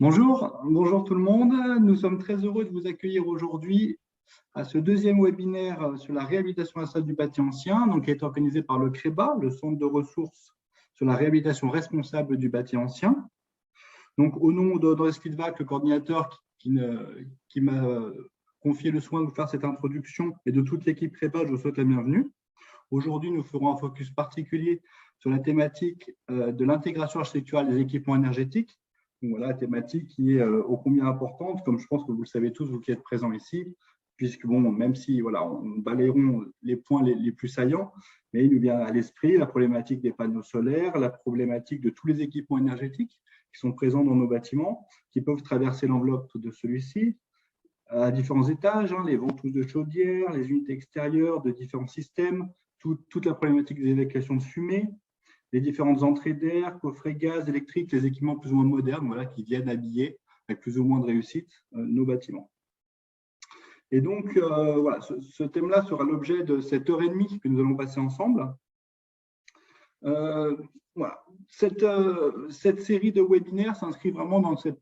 Bonjour tout le monde. Nous sommes très heureux de vous accueillir aujourd'hui à ce deuxième webinaire sur la réhabilitation à la salle du bâti ancien, qui est organisé par le CREBA, le Centre de ressources sur la réhabilitation responsable du bâti ancien. Donc, au nom d'André Slidvac, le coordinateur qui m'a confié le soin de vous faire cette introduction, et de toute l'équipe CREBA, je vous souhaite la bienvenue. Aujourd'hui, nous ferons un focus particulier sur la thématique de l'intégration architecturale des équipements énergétiques. Donc, voilà, la thématique qui est ô combien importante, comme je pense que vous le savez tous, vous qui êtes présents ici, puisque même si voilà, on balayeront les points les plus saillants, mais il nous vient à l'esprit la problématique des panneaux solaires, la problématique de tous les équipements énergétiques qui sont présents dans nos bâtiments, qui peuvent traverser l'enveloppe de celui-ci, à différents étages, les ventouses de chaudière, les unités extérieures de différents systèmes, toute la problématique des évacuations de fumée, les différentes entrées d'air, coffrets gaz, électriques, les équipements plus ou moins modernes qui viennent habiller avec plus ou moins de réussite nos bâtiments. Et donc, voilà, ce thème-là sera l'objet de cette heure et demie que nous allons passer ensemble. Voilà. Cette série de webinaires s'inscrit vraiment dans cet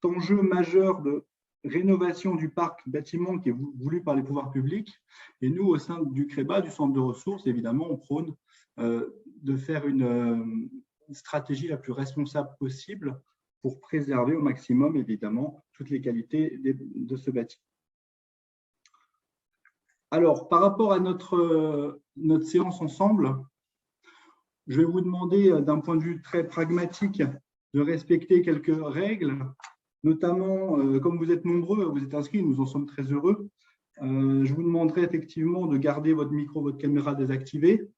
enjeu majeur de rénovation du parc bâtiment qui est voulu par les pouvoirs publics. Et nous, au sein du CREBA, du Centre de ressources, évidemment, on prône de faire une stratégie la plus responsable possible pour préserver au maximum, évidemment, toutes les qualités de ce bâtiment. Alors, par rapport à notre séance ensemble, je vais vous demander, d'un point de vue très pragmatique, de respecter quelques règles, notamment, comme vous êtes nombreux, vous êtes inscrits, nous en sommes très heureux. Je vous demanderai effectivement de garder votre micro, votre caméra désactivée.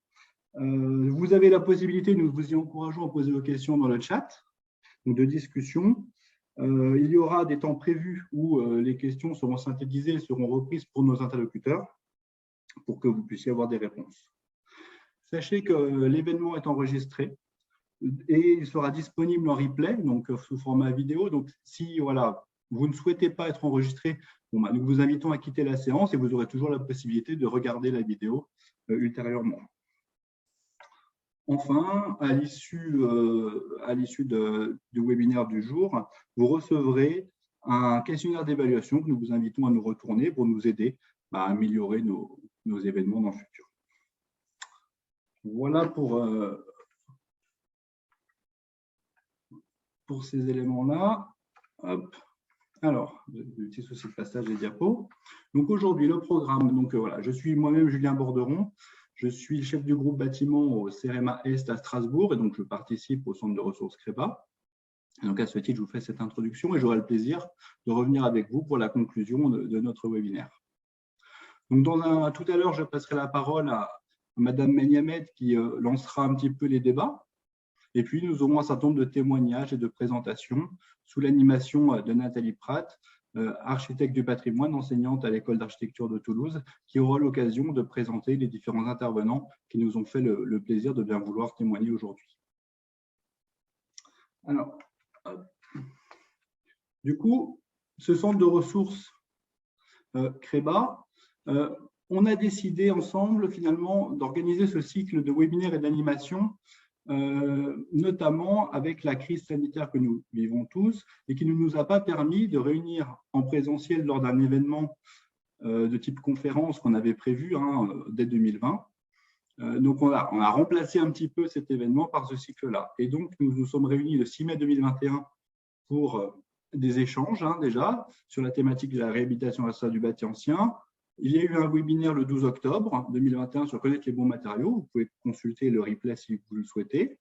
Vous avez la possibilité, nous vous y encourageons à poser vos questions dans le chat, donc de discussion. Il y aura des temps prévus où les questions seront synthétisées et seront reprises pour nos interlocuteurs pour que vous puissiez avoir des réponses. Sachez que l'événement est enregistré et il sera disponible en replay, donc sous format vidéo. Donc, si voilà, vous ne souhaitez pas être enregistré, nous vous invitons à quitter la séance et vous aurez toujours la possibilité de regarder la vidéo ultérieurement. Enfin, à l'issue du webinaire du jour, vous recevrez un questionnaire d'évaluation que nous vous invitons à nous retourner pour nous aider à améliorer nos événements dans le futur. Voilà pour ces éléments-là. Alors, petit souci de passage des diapos. Donc aujourd'hui, le programme. Donc voilà, je suis moi-même Julien Borderon. Je suis chef du groupe bâtiment au CEREMA Est à Strasbourg et donc je participe au centre de ressources CREBA. Et donc à ce titre, je vous fais cette introduction et j'aurai le plaisir de revenir avec vous pour la conclusion de notre webinaire. Donc tout à l'heure, je passerai la parole à Madame Meniamed qui lancera un petit peu les débats. Et puis, nous aurons un certain nombre de témoignages et de présentations sous l'animation de Nathalie Pratt, architecte du patrimoine, enseignante à l'école d'architecture de Toulouse, qui aura l'occasion de présenter les différents intervenants qui nous ont fait le plaisir de bien vouloir témoigner aujourd'hui. Alors, du coup, ce centre de ressources CREBA, on a décidé ensemble finalement d'organiser ce cycle de webinaires et d'animation, notamment avec la crise sanitaire que nous vivons tous et qui ne nous a pas permis de réunir en présentiel lors d'un événement de type conférence qu'on avait prévu dès 2020. Donc, on a remplacé un petit peu cet événement par ce cycle-là. Et donc, nous nous sommes réunis le 6 mai 2021 pour des échanges déjà sur la thématique de la réhabilitation à la salle du bâti ancien. Il y a eu un webinaire le 12 octobre 2021 sur connaître les bons matériaux. Vous pouvez consulter le replay si vous le souhaitez.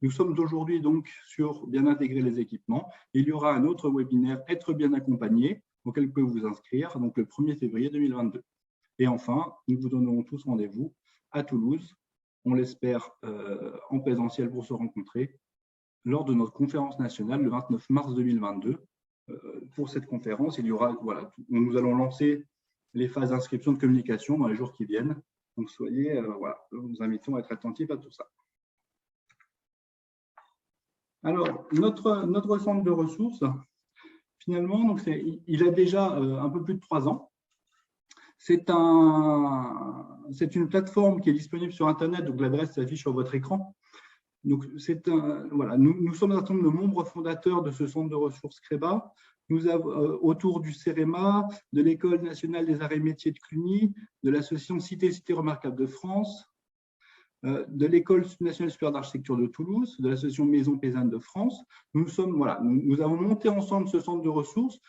Nous sommes aujourd'hui donc sur bien intégrer les équipements. Il y aura un autre webinaire être bien accompagné auquel vous pouvez vous inscrire donc le 1er février 2022. Et enfin, nous vous donnerons tous rendez-vous à Toulouse, on l'espère en présentiel pour se rencontrer lors de notre conférence nationale le 29 mars 2022. Pour cette conférence, il y aura, voilà, nous allons lancer les phases d'inscription de communication dans les jours qui viennent. Donc, soyez, voilà, nous vous invitons à être attentifs à tout ça. Alors, notre centre de ressources, finalement, donc il a déjà un peu plus de 3 ans. C'est une plateforme qui est disponible sur Internet, donc l'adresse s'affiche sur votre écran, Donc, voilà, nous sommes un certain nombre de membres fondateurs de ce centre de ressources CREBA. Nous avons autour du CEREMA, de l'École nationale des arts et métiers de Cluny, de l'association Cité remarquable de France, de l'École nationale supérieure d'architecture de Toulouse, de l'association Maison Paysanne de France. Nous avons monté ensemble ce centre de ressources,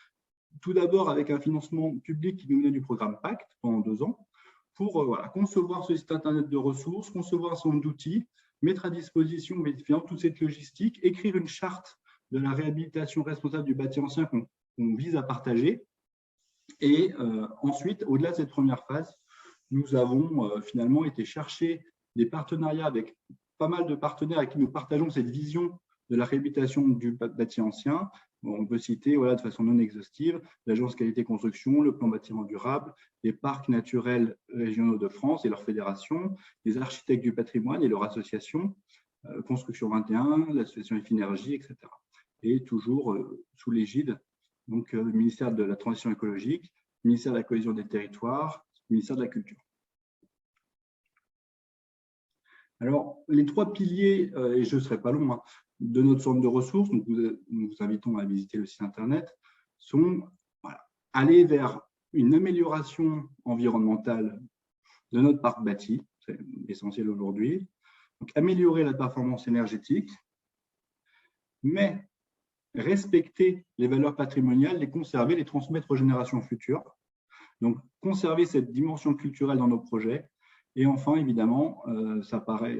tout d'abord avec un financement public qui nous venait du programme PACT pendant 2 ans, pour concevoir ce site internet de ressources, concevoir un certain nombre d'outils, mettre à disposition toute cette logistique, écrire une charte de la réhabilitation responsable du bâti ancien qu'on vise à partager. Et ensuite, au-delà de cette première phase, nous avons finalement été chercher des partenariats avec pas mal de partenaires avec qui nous partageons cette vision de la réhabilitation du bâti ancien. On peut citer de façon non exhaustive l'Agence Qualité Construction, le Plan Bâtiment Durable, les parcs naturels régionaux de France et leurs fédérations, les architectes du patrimoine et leurs associations, Construction 21, l'association Efinergie, etc. Et toujours sous l'égide du ministère de la Transition écologique, ministère de la Cohésion des territoires, ministère de la Culture. Alors, les 3 piliers, et je ne serai pas long, de notre centre de ressources, donc nous vous invitons à visiter le site internet, sont aller vers une amélioration environnementale de notre parc bâti, c'est essentiel aujourd'hui, donc améliorer la performance énergétique, mais respecter les valeurs patrimoniales, les conserver, les transmettre aux générations futures, donc conserver cette dimension culturelle dans nos projets. Et enfin, évidemment, ça paraît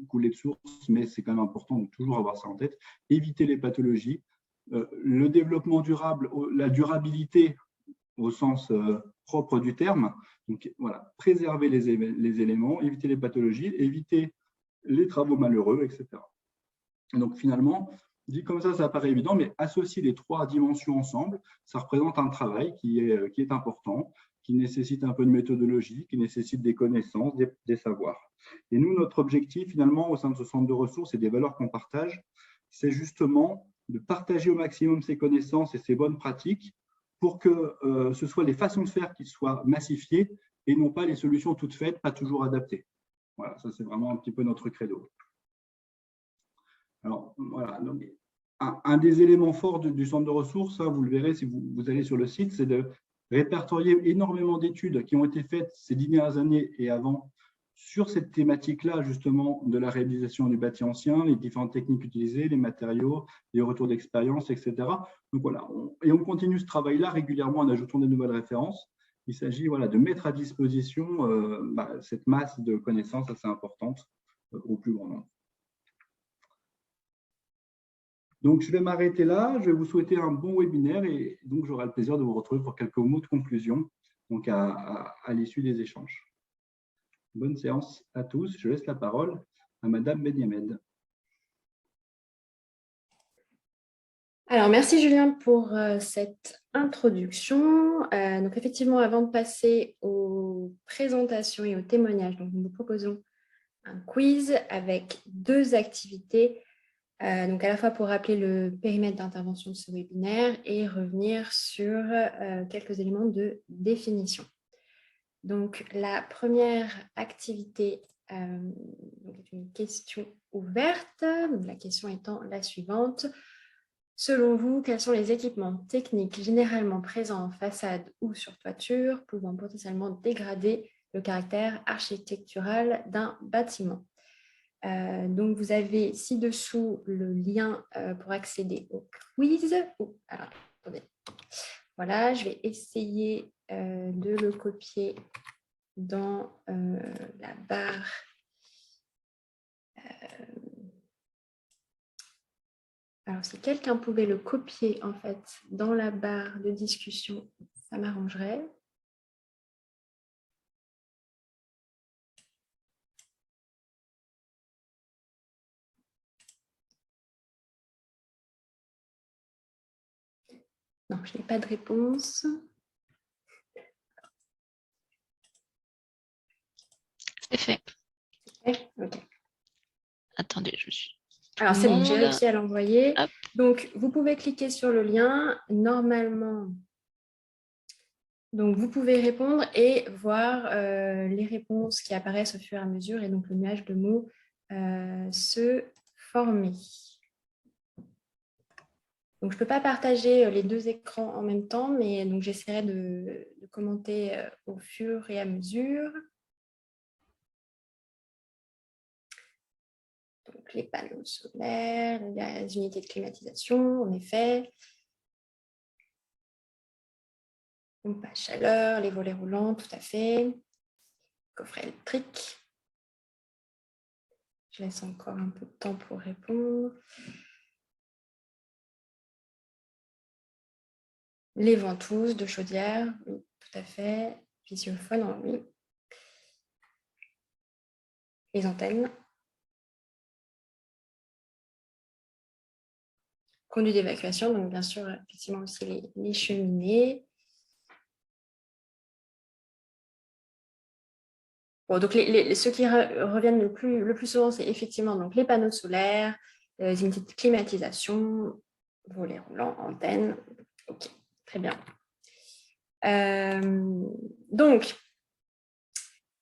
couler de source, mais c'est quand même important de toujours avoir ça en tête, éviter les pathologies, le développement durable, la durabilité au sens propre du terme, donc voilà, préserver les éléments, éviter les pathologies, éviter les travaux malheureux, etc. Donc finalement, dit comme ça paraît évident, mais associer les 3 dimensions ensemble, ça représente un travail qui est important, qui nécessite un peu de méthodologie, qui nécessite des connaissances, des savoirs. Et nous, notre objectif, finalement, au sein de ce centre de ressources et des valeurs qu'on partage, c'est justement de partager au maximum ces connaissances et ces bonnes pratiques pour que ce soit les façons de faire qui soient massifiées et non pas les solutions toutes faites, pas toujours adaptées. Voilà, ça c'est vraiment un petit peu notre credo. Alors, voilà, donc, un des éléments forts du centre de ressources, vous le verrez si vous allez sur le site, c'est de répertorier énormément d'études qui ont été faites ces 10 dernières années et avant sur cette thématique-là, justement, de la réhabilitation du bâti ancien, les différentes techniques utilisées, les matériaux, les retours d'expérience, etc. Donc voilà, on continue ce travail-là régulièrement en ajoutant des nouvelles références. Il s'agit de mettre à disposition cette masse de connaissances assez importante au plus grand nombre. Donc, je vais m'arrêter là. Je vais vous souhaiter un bon webinaire et donc j'aurai le plaisir de vous retrouver pour quelques mots de conclusion donc à l'issue des échanges. Bonne séance à tous. Je laisse la parole à Madame Benyamed. Alors, merci Julien pour cette introduction. Donc, effectivement, avant de passer aux présentations et aux témoignages, donc, nous vous proposons un quiz avec 2 activités. Donc, à la fois pour rappeler le périmètre d'intervention de ce webinaire et revenir sur quelques éléments de définition. Donc, la première activité est une question ouverte. Donc, la question étant la suivante. Selon vous, quels sont les équipements techniques généralement présents en façade ou sur toiture pouvant potentiellement dégrader le caractère architectural d'un bâtiment? Donc, vous avez ci-dessous le lien pour accéder au quiz. Alors, attendez. Voilà, je vais essayer de le copier dans la barre. Alors, si quelqu'un pouvait le copier, en fait, dans la barre de discussion, ça m'arrangerait. Non, je n'ai pas de réponse. C'est fait. Ok. Attendez, je suis... Alors, c'est bon, j'ai réussi à l'envoyer. Donc, vous pouvez cliquer sur le lien. Normalement, donc, vous pouvez répondre et voir les réponses qui apparaissent au fur et à mesure et donc le nuage de mots se former. Donc, je ne peux pas partager les deux écrans en même temps, mais j'essaierai de commenter au fur et à mesure. Donc, les panneaux solaires, les unités de climatisation, en effet. Pompe à chaleur, les volets roulants, tout à fait. Coffret électrique. Je laisse encore un peu de temps pour répondre. Les ventouses de chaudière, oui, tout à fait. Visiophone, oui. Les antennes. Conduit d'évacuation, donc bien sûr, effectivement aussi les cheminées. Bon, donc ceux qui reviennent le plus souvent, c'est effectivement donc, les panneaux solaires, les unités de climatisation, volets roulants, antennes. Ok, très bien. Donc,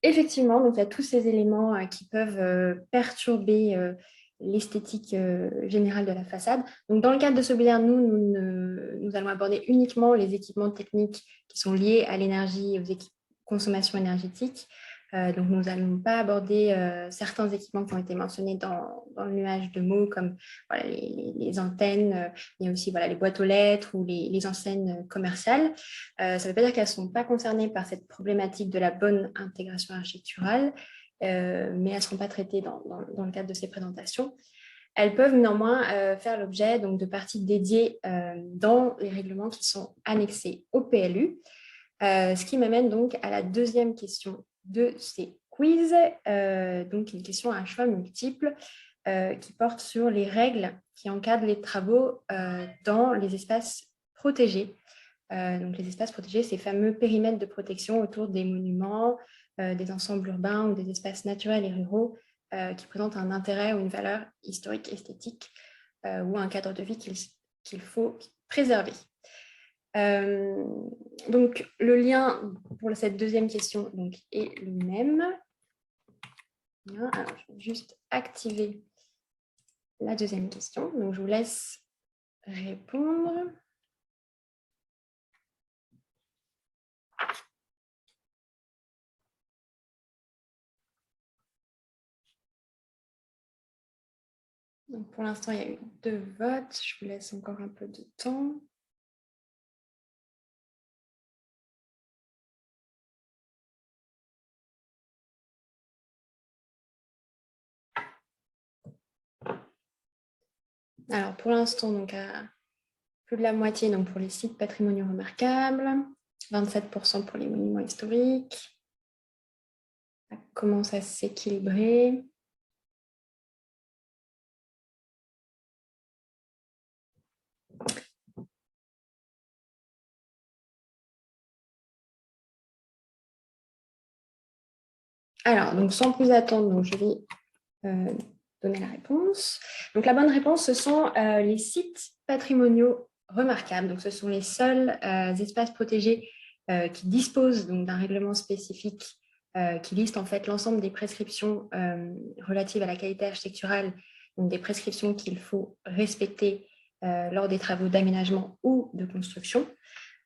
effectivement, donc, il y a tous ces éléments qui peuvent perturber l'esthétique générale de la façade. Donc, dans le cadre de ce webinaire, nous allons aborder uniquement les équipements techniques qui sont liés à l'énergie et aux consommations énergétiques. Donc, nous n'allons pas aborder certains équipements qui ont été mentionnés dans le nuage de mots, comme voilà, les antennes, il y a aussi voilà, les boîtes aux lettres ou les enseignes commerciales. Ça ne veut pas dire qu'elles ne sont pas concernées par cette problématique de la bonne intégration architecturale, mais elles ne seront pas traitées dans le cadre de ces présentations. Elles peuvent néanmoins faire l'objet de parties dédiées dans les règlements qui sont annexés au PLU, ce qui m'amène donc à la deuxième question de ces quiz, donc une question à choix multiple qui porte sur les règles qui encadrent les travaux dans les espaces protégés. Donc les espaces protégés, ces fameux périmètres de protection autour des monuments, des ensembles urbains ou des espaces naturels et ruraux qui présentent un intérêt ou une valeur historique, esthétique ou un cadre de vie qu'il faut préserver. Donc, le lien pour cette deuxième question donc, est le même. Alors, je vais juste activer la deuxième question. Donc, je vous laisse répondre. Donc, pour l'instant, il y a eu 2 votes. Je vous laisse encore un peu de temps. Alors, pour l'instant, donc à plus de la moitié donc pour les sites patrimoniaux remarquables, 27% pour les monuments historiques. Ça commence à s'équilibrer. Alors, donc sans plus attendre, donc je vais donner la réponse. Donc, la bonne réponse, ce sont les sites patrimoniaux remarquables. Donc, ce sont les seuls espaces protégés qui disposent d'un règlement spécifique qui liste en fait l'ensemble des prescriptions relatives à la qualité architecturale, donc des prescriptions qu'il faut respecter lors des travaux d'aménagement ou de construction.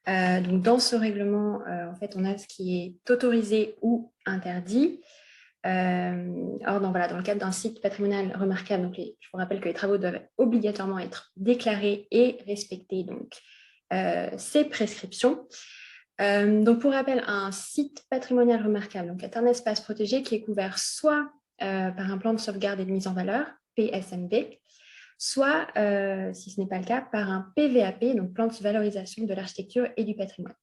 Donc, dans ce règlement, en fait, on a ce qui est autorisé ou interdit. Or, dans le cadre d'un site patrimonial remarquable, donc je vous rappelle que les travaux doivent obligatoirement être déclarés et respecter donc, ces prescriptions. Donc, pour rappel, un site patrimonial remarquable donc, est un espace protégé qui est couvert soit par un plan de sauvegarde et de mise en valeur, PSMV, soit, si ce n'est pas le cas, par un PVAP, donc plan de valorisation de l'architecture et du patrimoine.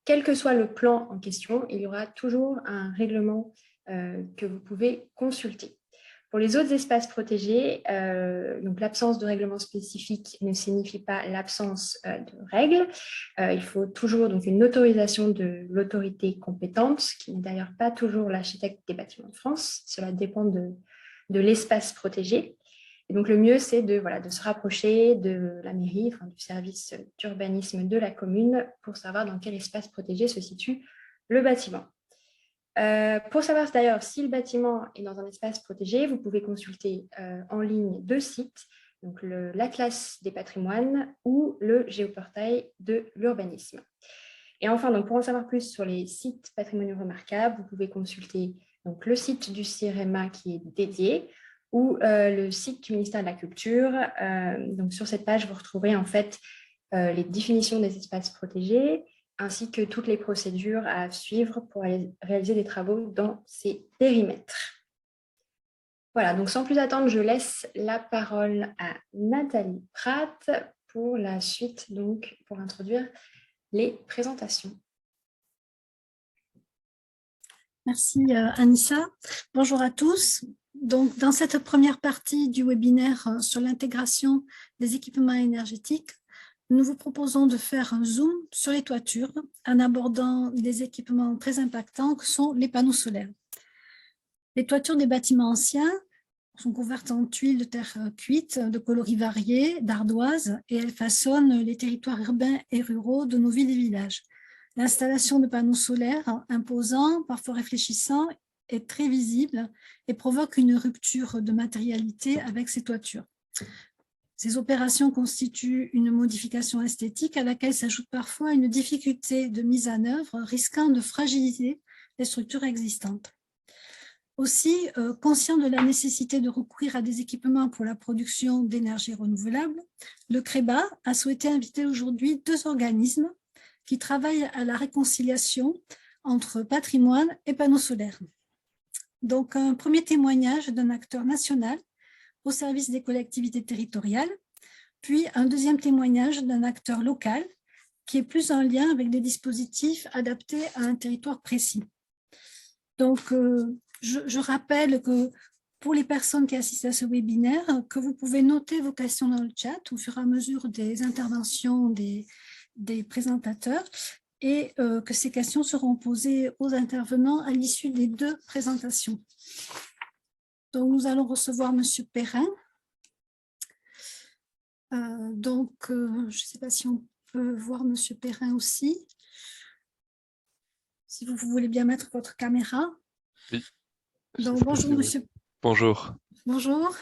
Quel que soit le plan en question, il y aura toujours un règlement que vous pouvez consulter. Pour les autres espaces protégés, donc l'absence de règlement spécifique ne signifie pas l'absence de règles. Il faut toujours donc, une autorisation de l'autorité compétente, qui n'est d'ailleurs pas toujours l'architecte des bâtiments de France. Cela dépend de l'espace protégé. Et donc, le mieux, c'est de se rapprocher de la mairie, du service d'urbanisme de la commune pour savoir dans quel espace protégé se situe le bâtiment. Pour savoir d'ailleurs si le bâtiment est dans un espace protégé, vous pouvez consulter en ligne 2 sites, donc l'Atlas des patrimoines ou le géoportail de l'urbanisme. Et enfin, donc, pour en savoir plus sur les sites patrimoniaux remarquables, vous pouvez consulter donc, le site du CIREMA qui est dédié ou le site du ministère de la Culture. Donc, sur cette page, vous retrouverez en fait les définitions des espaces protégés ainsi que toutes les procédures à suivre pour réaliser des travaux dans ces périmètres. Voilà, donc sans plus attendre, je laisse la parole à Nathalie Pratt pour la suite, donc pour introduire les présentations. Merci Anissa. Bonjour à tous. Donc, dans cette première partie du webinaire sur l'intégration des équipements énergétiques, nous vous proposons de faire un zoom sur les toitures en abordant des équipements très impactants que sont les panneaux solaires. Les toitures des bâtiments anciens sont couvertes en tuiles de terre cuite, de coloris variés, d'ardoise, et elles façonnent les territoires urbains et ruraux de nos villes et villages. L'installation de panneaux solaires imposants, parfois réfléchissants, est très visible et provoque une rupture de matérialité avec ces toitures. Ces opérations constituent une modification esthétique à laquelle s'ajoute parfois une difficulté de mise en œuvre risquant de fragiliser les structures existantes. Aussi, conscient de la nécessité de recourir à des équipements pour la production d'énergie renouvelable, le CREBA a souhaité inviter aujourd'hui 2 organismes qui travaillent à la réconciliation entre patrimoine et panneaux solaires. Donc, un premier témoignage d'un acteur national au service des collectivités territoriales, puis un deuxième témoignage d'un acteur local qui est plus en lien avec des dispositifs adaptés à un territoire précis. Donc, je rappelle que pour les personnes qui assistent à ce webinaire, que vous pouvez noter vos questions dans le chat au fur et à mesure des interventions des présentateurs et que ces questions seront posées aux intervenants à l'issue des 2 présentations. Donc, nous allons recevoir M. Perrin. Je ne sais pas si on peut voir M. Perrin aussi. Si vous voulez bien mettre votre caméra. Oui. Donc, bonjour, monsieur. Bonjour. Bonjour.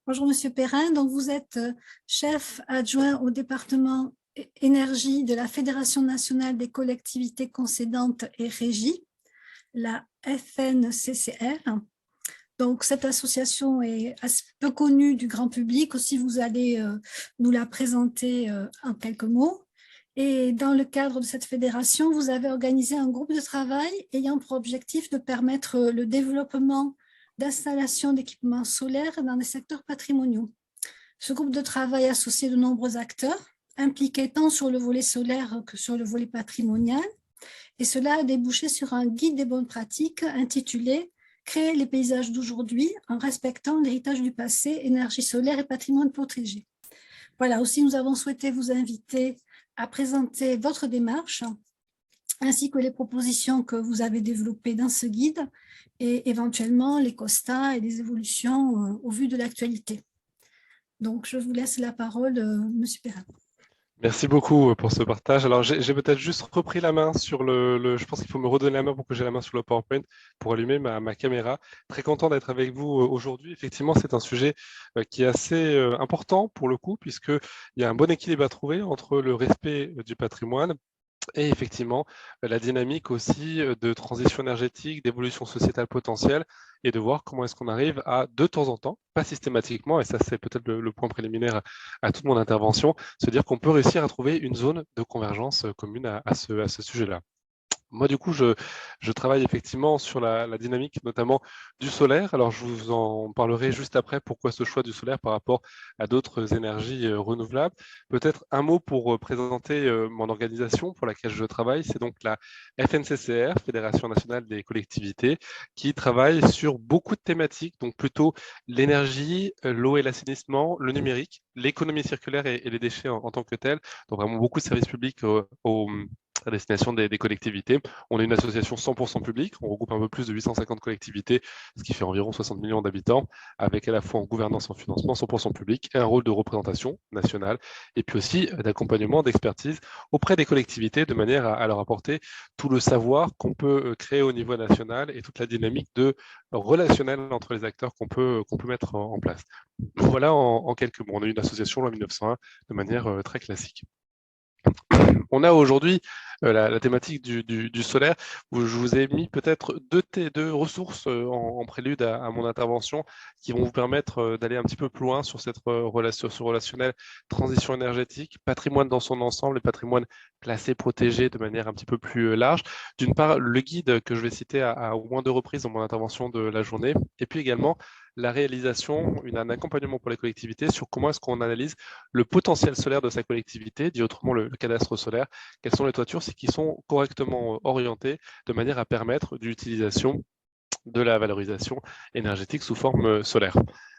Bonjour, monsieur Perrin. Donc, vous êtes chef adjoint au département énergie de la Fédération nationale des collectivités concédantes et régies, la FNCCR. Donc, cette association est assez peu connue du grand public. Aussi, vous allez nous la présenter en quelques mots. Et dans le cadre de cette fédération, vous avez organisé un groupe de travail ayant pour objectif de permettre le développement d'installations d'équipements solaires dans les secteurs patrimoniaux. Ce groupe de travail associe de nombreux acteurs, impliqués tant sur le volet solaire que sur le volet patrimonial. Et cela a débouché sur un guide des bonnes pratiques intitulé « Créer les paysages d'aujourd'hui en respectant l'héritage du passé, énergie solaire et patrimoine protégé ». Voilà, aussi nous avons souhaité vous inviter à présenter votre démarche ainsi que les propositions que vous avez développées dans ce guide et éventuellement les constats et les évolutions au vu de l'actualité. Donc, je vous laisse la parole, M. Perrin. Merci beaucoup pour ce partage. Alors, j'ai peut-être juste repris la main sur je pense qu'il faut me redonner la main pour que j'ai la main sur le PowerPoint pour allumer ma caméra. Très content d'être avec vous aujourd'hui. Effectivement, c'est un sujet qui est assez important pour le coup, puisqu'il y a un bon équilibre à trouver entre le respect du patrimoine et effectivement la dynamique aussi de transition énergétique, d'évolution sociétale potentielle, et de voir comment est-ce qu'on arrive à, de temps en temps, pas systématiquement, et ça c'est peut-être le point préliminaire à toute mon intervention, se dire qu'on peut réussir à trouver une zone de convergence commune à ce sujet-là. Moi, du coup, je travaille effectivement sur la dynamique, notamment du solaire. Alors, je vous en parlerai juste après pourquoi ce choix du solaire par rapport à d'autres énergies renouvelables. Peut-être un mot pour présenter mon organisation pour laquelle je travaille. C'est donc la FNCCR, Fédération nationale des collectivités, qui travaille sur beaucoup de thématiques, donc plutôt l'énergie, l'eau et l'assainissement, le numérique, l'économie circulaire et les déchets en tant que tels. Donc, vraiment beaucoup de services publics à destination des collectivités. On est une association 100% publique, on regroupe un peu plus de 850 collectivités, ce qui fait environ 60 millions d'habitants, avec à la fois en gouvernance et en financement 100% public, et un rôle de représentation nationale, et puis aussi d'accompagnement, d'expertise auprès des collectivités, de manière à leur apporter tout le savoir qu'on peut créer au niveau national et toute la dynamique de relationnel entre les acteurs qu'on peut mettre en place. Voilà en quelques mots. On est une association loi 1901 de manière très classique. On a aujourd'hui la thématique du solaire, où je vous ai mis peut-être deux ressources en prélude à mon intervention qui vont vous permettre d'aller un petit peu plus loin sur cette relation, ce relationnel transition énergétique, patrimoine dans son ensemble et patrimoine classé, protégé de manière un petit peu plus large. D'une part, le guide que je vais citer à au moins 2 reprises dans mon intervention de la journée, et puis également la réalisation, un accompagnement pour les collectivités sur comment est-ce qu'on analyse le potentiel solaire de sa collectivité, dit autrement le cadastre solaire, quelles sont les toitures qui sont correctement orientées de manière à permettre l'utilisation de la valorisation énergétique sous forme solaire.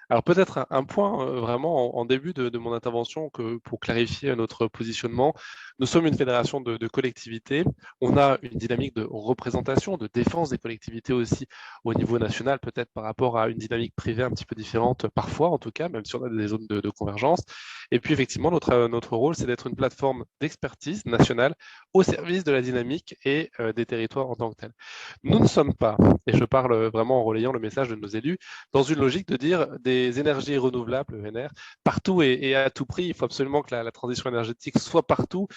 Alors peut-être un point vraiment en début de mon intervention pour clarifier notre positionnement. Nous sommes une fédération de collectivités. On a une dynamique de représentation, de défense des collectivités aussi au niveau national, peut-être par rapport à une dynamique privée un petit peu différente, parfois en tout cas, même si on a des zones de convergence. Et puis effectivement, notre rôle, c'est d'être une plateforme d'expertise nationale au service de la dynamique et des territoires en tant que tels. Nous ne sommes pas, et je parle vraiment en relayant le message de nos élus, dans une logique de dire des énergies renouvelables, ENR, partout et à tout prix. Il faut absolument que la transition énergétique soit partout,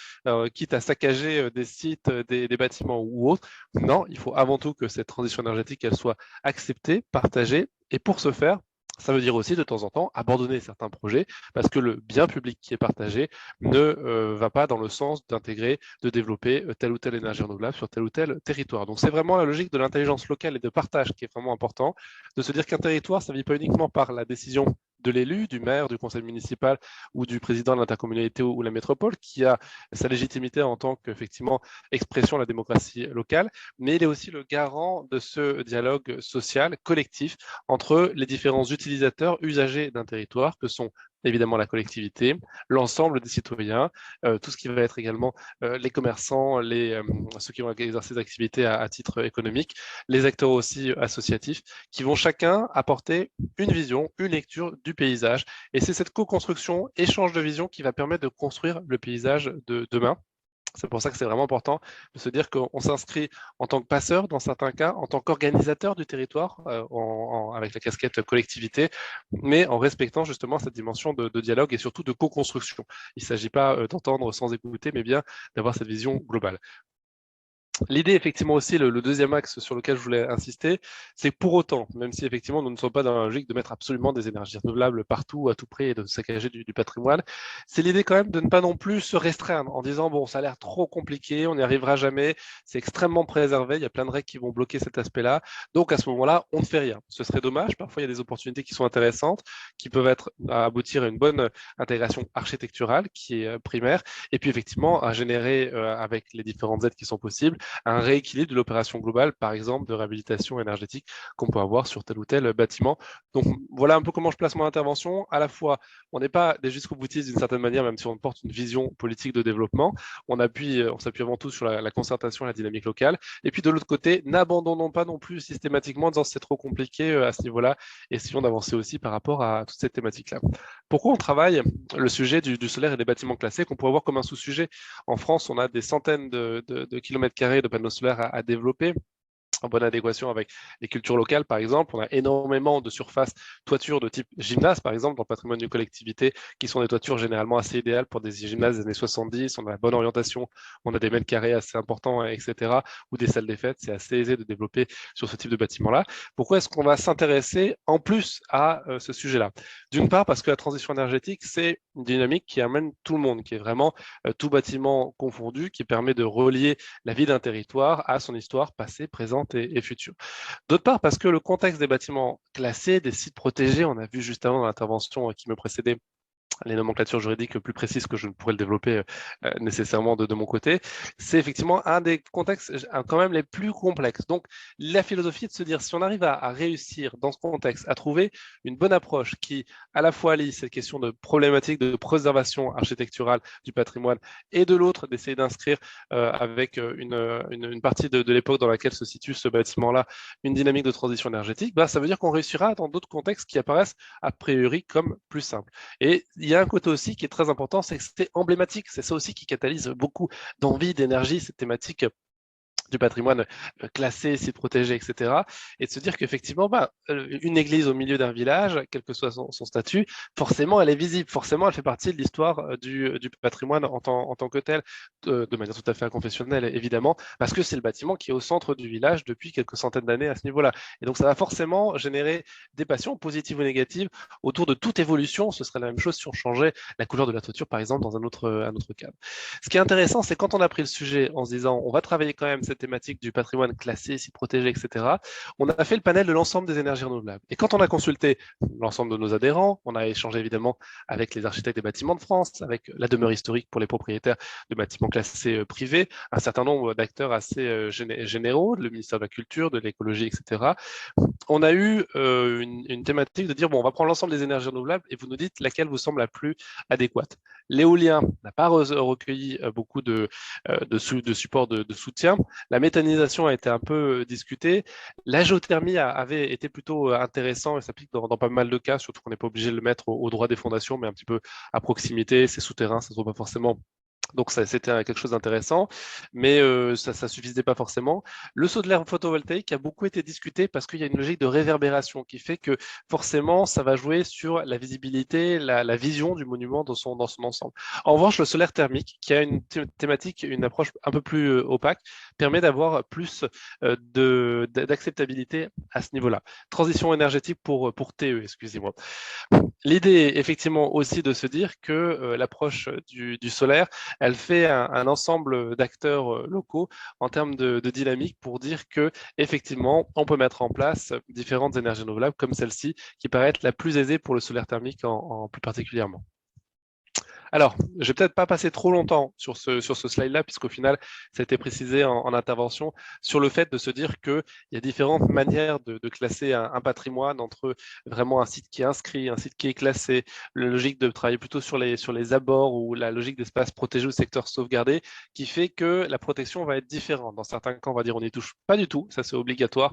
quitte à saccager des sites, des bâtiments ou autres. Non, il faut avant tout que cette transition énergétique, elle soit acceptée, partagée. Et pour ce faire, ça veut dire aussi de temps en temps abandonner certains projets parce que le bien public qui est partagé ne va pas dans le sens d'intégrer, de développer telle ou telle énergie renouvelable sur tel ou tel territoire. Donc c'est vraiment la logique de l'intelligence locale et de partage qui est vraiment important, de se dire qu'un territoire, ça ne vit pas uniquement par la décision de l'élu, du maire, du conseil municipal ou du président de l'intercommunalité ou la métropole, qui a sa légitimité en tant qu'effectivement expression de la démocratie locale, mais il est aussi le garant de ce dialogue social, collectif, entre les différents utilisateurs, usagers d'un territoire, que sont évidemment la collectivité, l'ensemble des citoyens, tout ce qui va être également les commerçants, ceux qui vont exercer des activités à titre économique, les acteurs aussi associatifs, qui vont chacun apporter une vision, une lecture du paysage. Et c'est cette co-construction, échange de vision qui va permettre de construire le paysage de demain. C'est pour ça que c'est vraiment important de se dire qu'on s'inscrit en tant que passeur dans certains cas, en tant qu'organisateur du territoire, avec la casquette collectivité, mais en respectant justement cette dimension de dialogue et surtout de co-construction. Il ne s'agit pas d'entendre sans écouter, mais bien d'avoir cette vision globale. L'idée, effectivement, aussi, le deuxième axe sur lequel je voulais insister, c'est que pour autant, même si effectivement nous ne sommes pas dans la logique de mettre absolument des énergies renouvelables partout, à tout prix, et de saccager du patrimoine, c'est l'idée quand même de ne pas non plus se restreindre en disant, bon, ça a l'air trop compliqué, on n'y arrivera jamais, c'est extrêmement préservé, il y a plein de règles qui vont bloquer cet aspect-là, donc à ce moment-là, on ne fait rien. Ce serait dommage, parfois il y a des opportunités qui sont intéressantes, qui peuvent aboutir à une bonne intégration architecturale qui est primaire, et puis effectivement à générer avec les différentes aides qui sont possibles, un rééquilibre de l'opération globale, par exemple de réhabilitation énergétique qu'on peut avoir sur tel ou tel bâtiment. Donc voilà un peu comment je place mon intervention. À la fois, on n'est pas des jusqu'au boutistes d'une certaine manière, même si on porte une vision politique de développement. On s'appuie avant tout sur la concertation et la dynamique locale. Et puis de l'autre côté, n'abandonnons pas non plus systématiquement en disant c'est trop compliqué à ce niveau-là. Essayons d'avancer aussi par rapport à toute cette thématique-là. Pourquoi on travaille le sujet du solaire et des bâtiments classés qu'on pourrait voir comme un sous-sujet? En France, on a des centaines de kilomètres carrés de panneaux solaires à développer en bonne adéquation avec les cultures locales, par exemple. On a énormément de surfaces toitures de type gymnase, par exemple, dans le patrimoine d'une collectivité, qui sont des toitures généralement assez idéales pour des gymnases des années 70. On a la bonne orientation, on a des mètres carrés assez importants, etc. Ou des salles des fêtes, c'est assez aisé de développer sur ce type de bâtiment-là. Pourquoi est-ce qu'on va s'intéresser en plus à ce sujet-là? D'une part, parce que la transition énergétique, c'est une dynamique qui amène tout le monde, qui est vraiment tout bâtiment confondu, qui permet de relier la vie d'un territoire à son histoire passée, présente et future. D'autre part, parce que le contexte des bâtiments classés, des sites protégés, on a vu juste avant dans l'intervention qui me précédait, les nomenclatures juridiques plus précises que je ne pourrais le développer nécessairement de mon côté, c'est effectivement un des contextes quand même les plus complexes. Donc, la philosophie est de se dire, si on arrive à réussir dans ce contexte, à trouver une bonne approche qui, à la fois, allie cette question de problématique de préservation architecturale du patrimoine, et de l'autre, d'essayer d'inscrire avec une partie de l'époque dans laquelle se situe ce bâtiment-là, une dynamique de transition énergétique, bah, ça veut dire qu'on réussira dans d'autres contextes qui apparaissent a priori comme plus simples. Et il y a un côté aussi qui est très important, c'est que c'est emblématique. C'est ça aussi qui catalyse beaucoup d'envie, d'énergie, cette thématique du patrimoine classé, site protégé, etc. Et de se dire qu'effectivement, une église au milieu d'un village, quel que soit son statut, forcément, elle est visible, forcément, elle fait partie de l'histoire du patrimoine en tant que tel, de manière tout à fait inconfessionnelle, évidemment, parce que c'est le bâtiment qui est au centre du village depuis quelques centaines d'années à ce niveau-là. Et donc, ça va forcément générer des passions, positives ou négatives, autour de toute évolution. Ce serait la même chose si on changeait la couleur de la toiture, par exemple, dans un autre cadre. Ce qui est intéressant, c'est quand on a pris le sujet en se disant, on va travailler quand même cette thématique du patrimoine classé, site protégé, etc., on a fait le panel de l'ensemble des énergies renouvelables. Et quand on a consulté l'ensemble de nos adhérents, on a échangé évidemment avec les architectes des bâtiments de France, avec la demeure historique pour les propriétaires de bâtiments classés privés, un certain nombre d'acteurs assez généraux, le ministère de la Culture, de l'écologie, etc., on a eu une thématique de dire, bon, on va prendre l'ensemble des énergies renouvelables et vous nous dites laquelle vous semble la plus adéquate. L'éolien n'a pas recueilli beaucoup de support de soutien. La méthanisation a été un peu discutée. La géothermie avait été plutôt intéressant et s'applique dans pas mal de cas, surtout qu'on n'est pas obligé de le mettre au droit des fondations, mais un petit peu à proximité, c'est souterrain, ça ne se voit pas forcément. Donc, c'était quelque chose d'intéressant, mais ça ne suffisait pas forcément. Le solaire photovoltaïque a beaucoup été discuté parce qu'il y a une logique de réverbération qui fait que forcément, ça va jouer sur la visibilité, la vision du monument dans son ensemble. En revanche, le solaire thermique, qui a une thématique, une approche un peu plus opaque, permet d'avoir plus d'acceptabilité à ce niveau-là. Transition énergétique pour TE, excusez-moi. L'idée, effectivement, aussi de se dire que l'approche du solaire, elle fait un ensemble d'acteurs locaux en termes de dynamique pour dire que effectivement, on peut mettre en place différentes énergies renouvelables comme celle-ci, qui paraît être la plus aisée pour le solaire thermique en plus particulièrement. Alors, je vais peut-être pas passer trop longtemps sur ce slide-là, puisqu'au final, ça a été précisé en intervention, sur le fait de se dire qu'il y a différentes manières de classer un patrimoine entre vraiment un site qui est inscrit, un site qui est classé, la logique de travailler plutôt sur les abords ou la logique d'espace protégé ou secteur sauvegardé, qui fait que la protection va être différente. Dans certains cas, on va dire on n'y touche pas du tout, ça c'est obligatoire,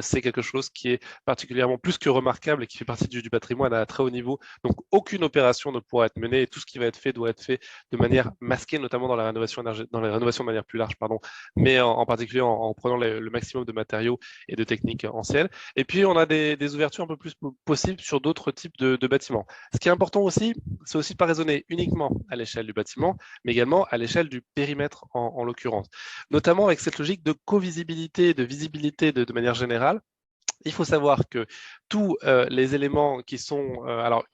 c'est quelque chose qui est particulièrement plus que remarquable et qui fait partie du patrimoine à très haut niveau. Donc, aucune opération ne pourra être menée et tout ce qui va être fait doit être fait de manière masquée, notamment dans la rénovation de manière plus large, mais en particulier en prenant le maximum de matériaux et de techniques anciennes. Et puis, on a des ouvertures un peu plus possibles sur d'autres types de bâtiments. Ce qui est important aussi, c'est aussi de ne pas raisonner uniquement à l'échelle du bâtiment, mais également à l'échelle du périmètre en l'occurrence, notamment avec cette logique de co-visibilité, de visibilité de manière générale. Il faut savoir que tous les éléments qui sont… alors,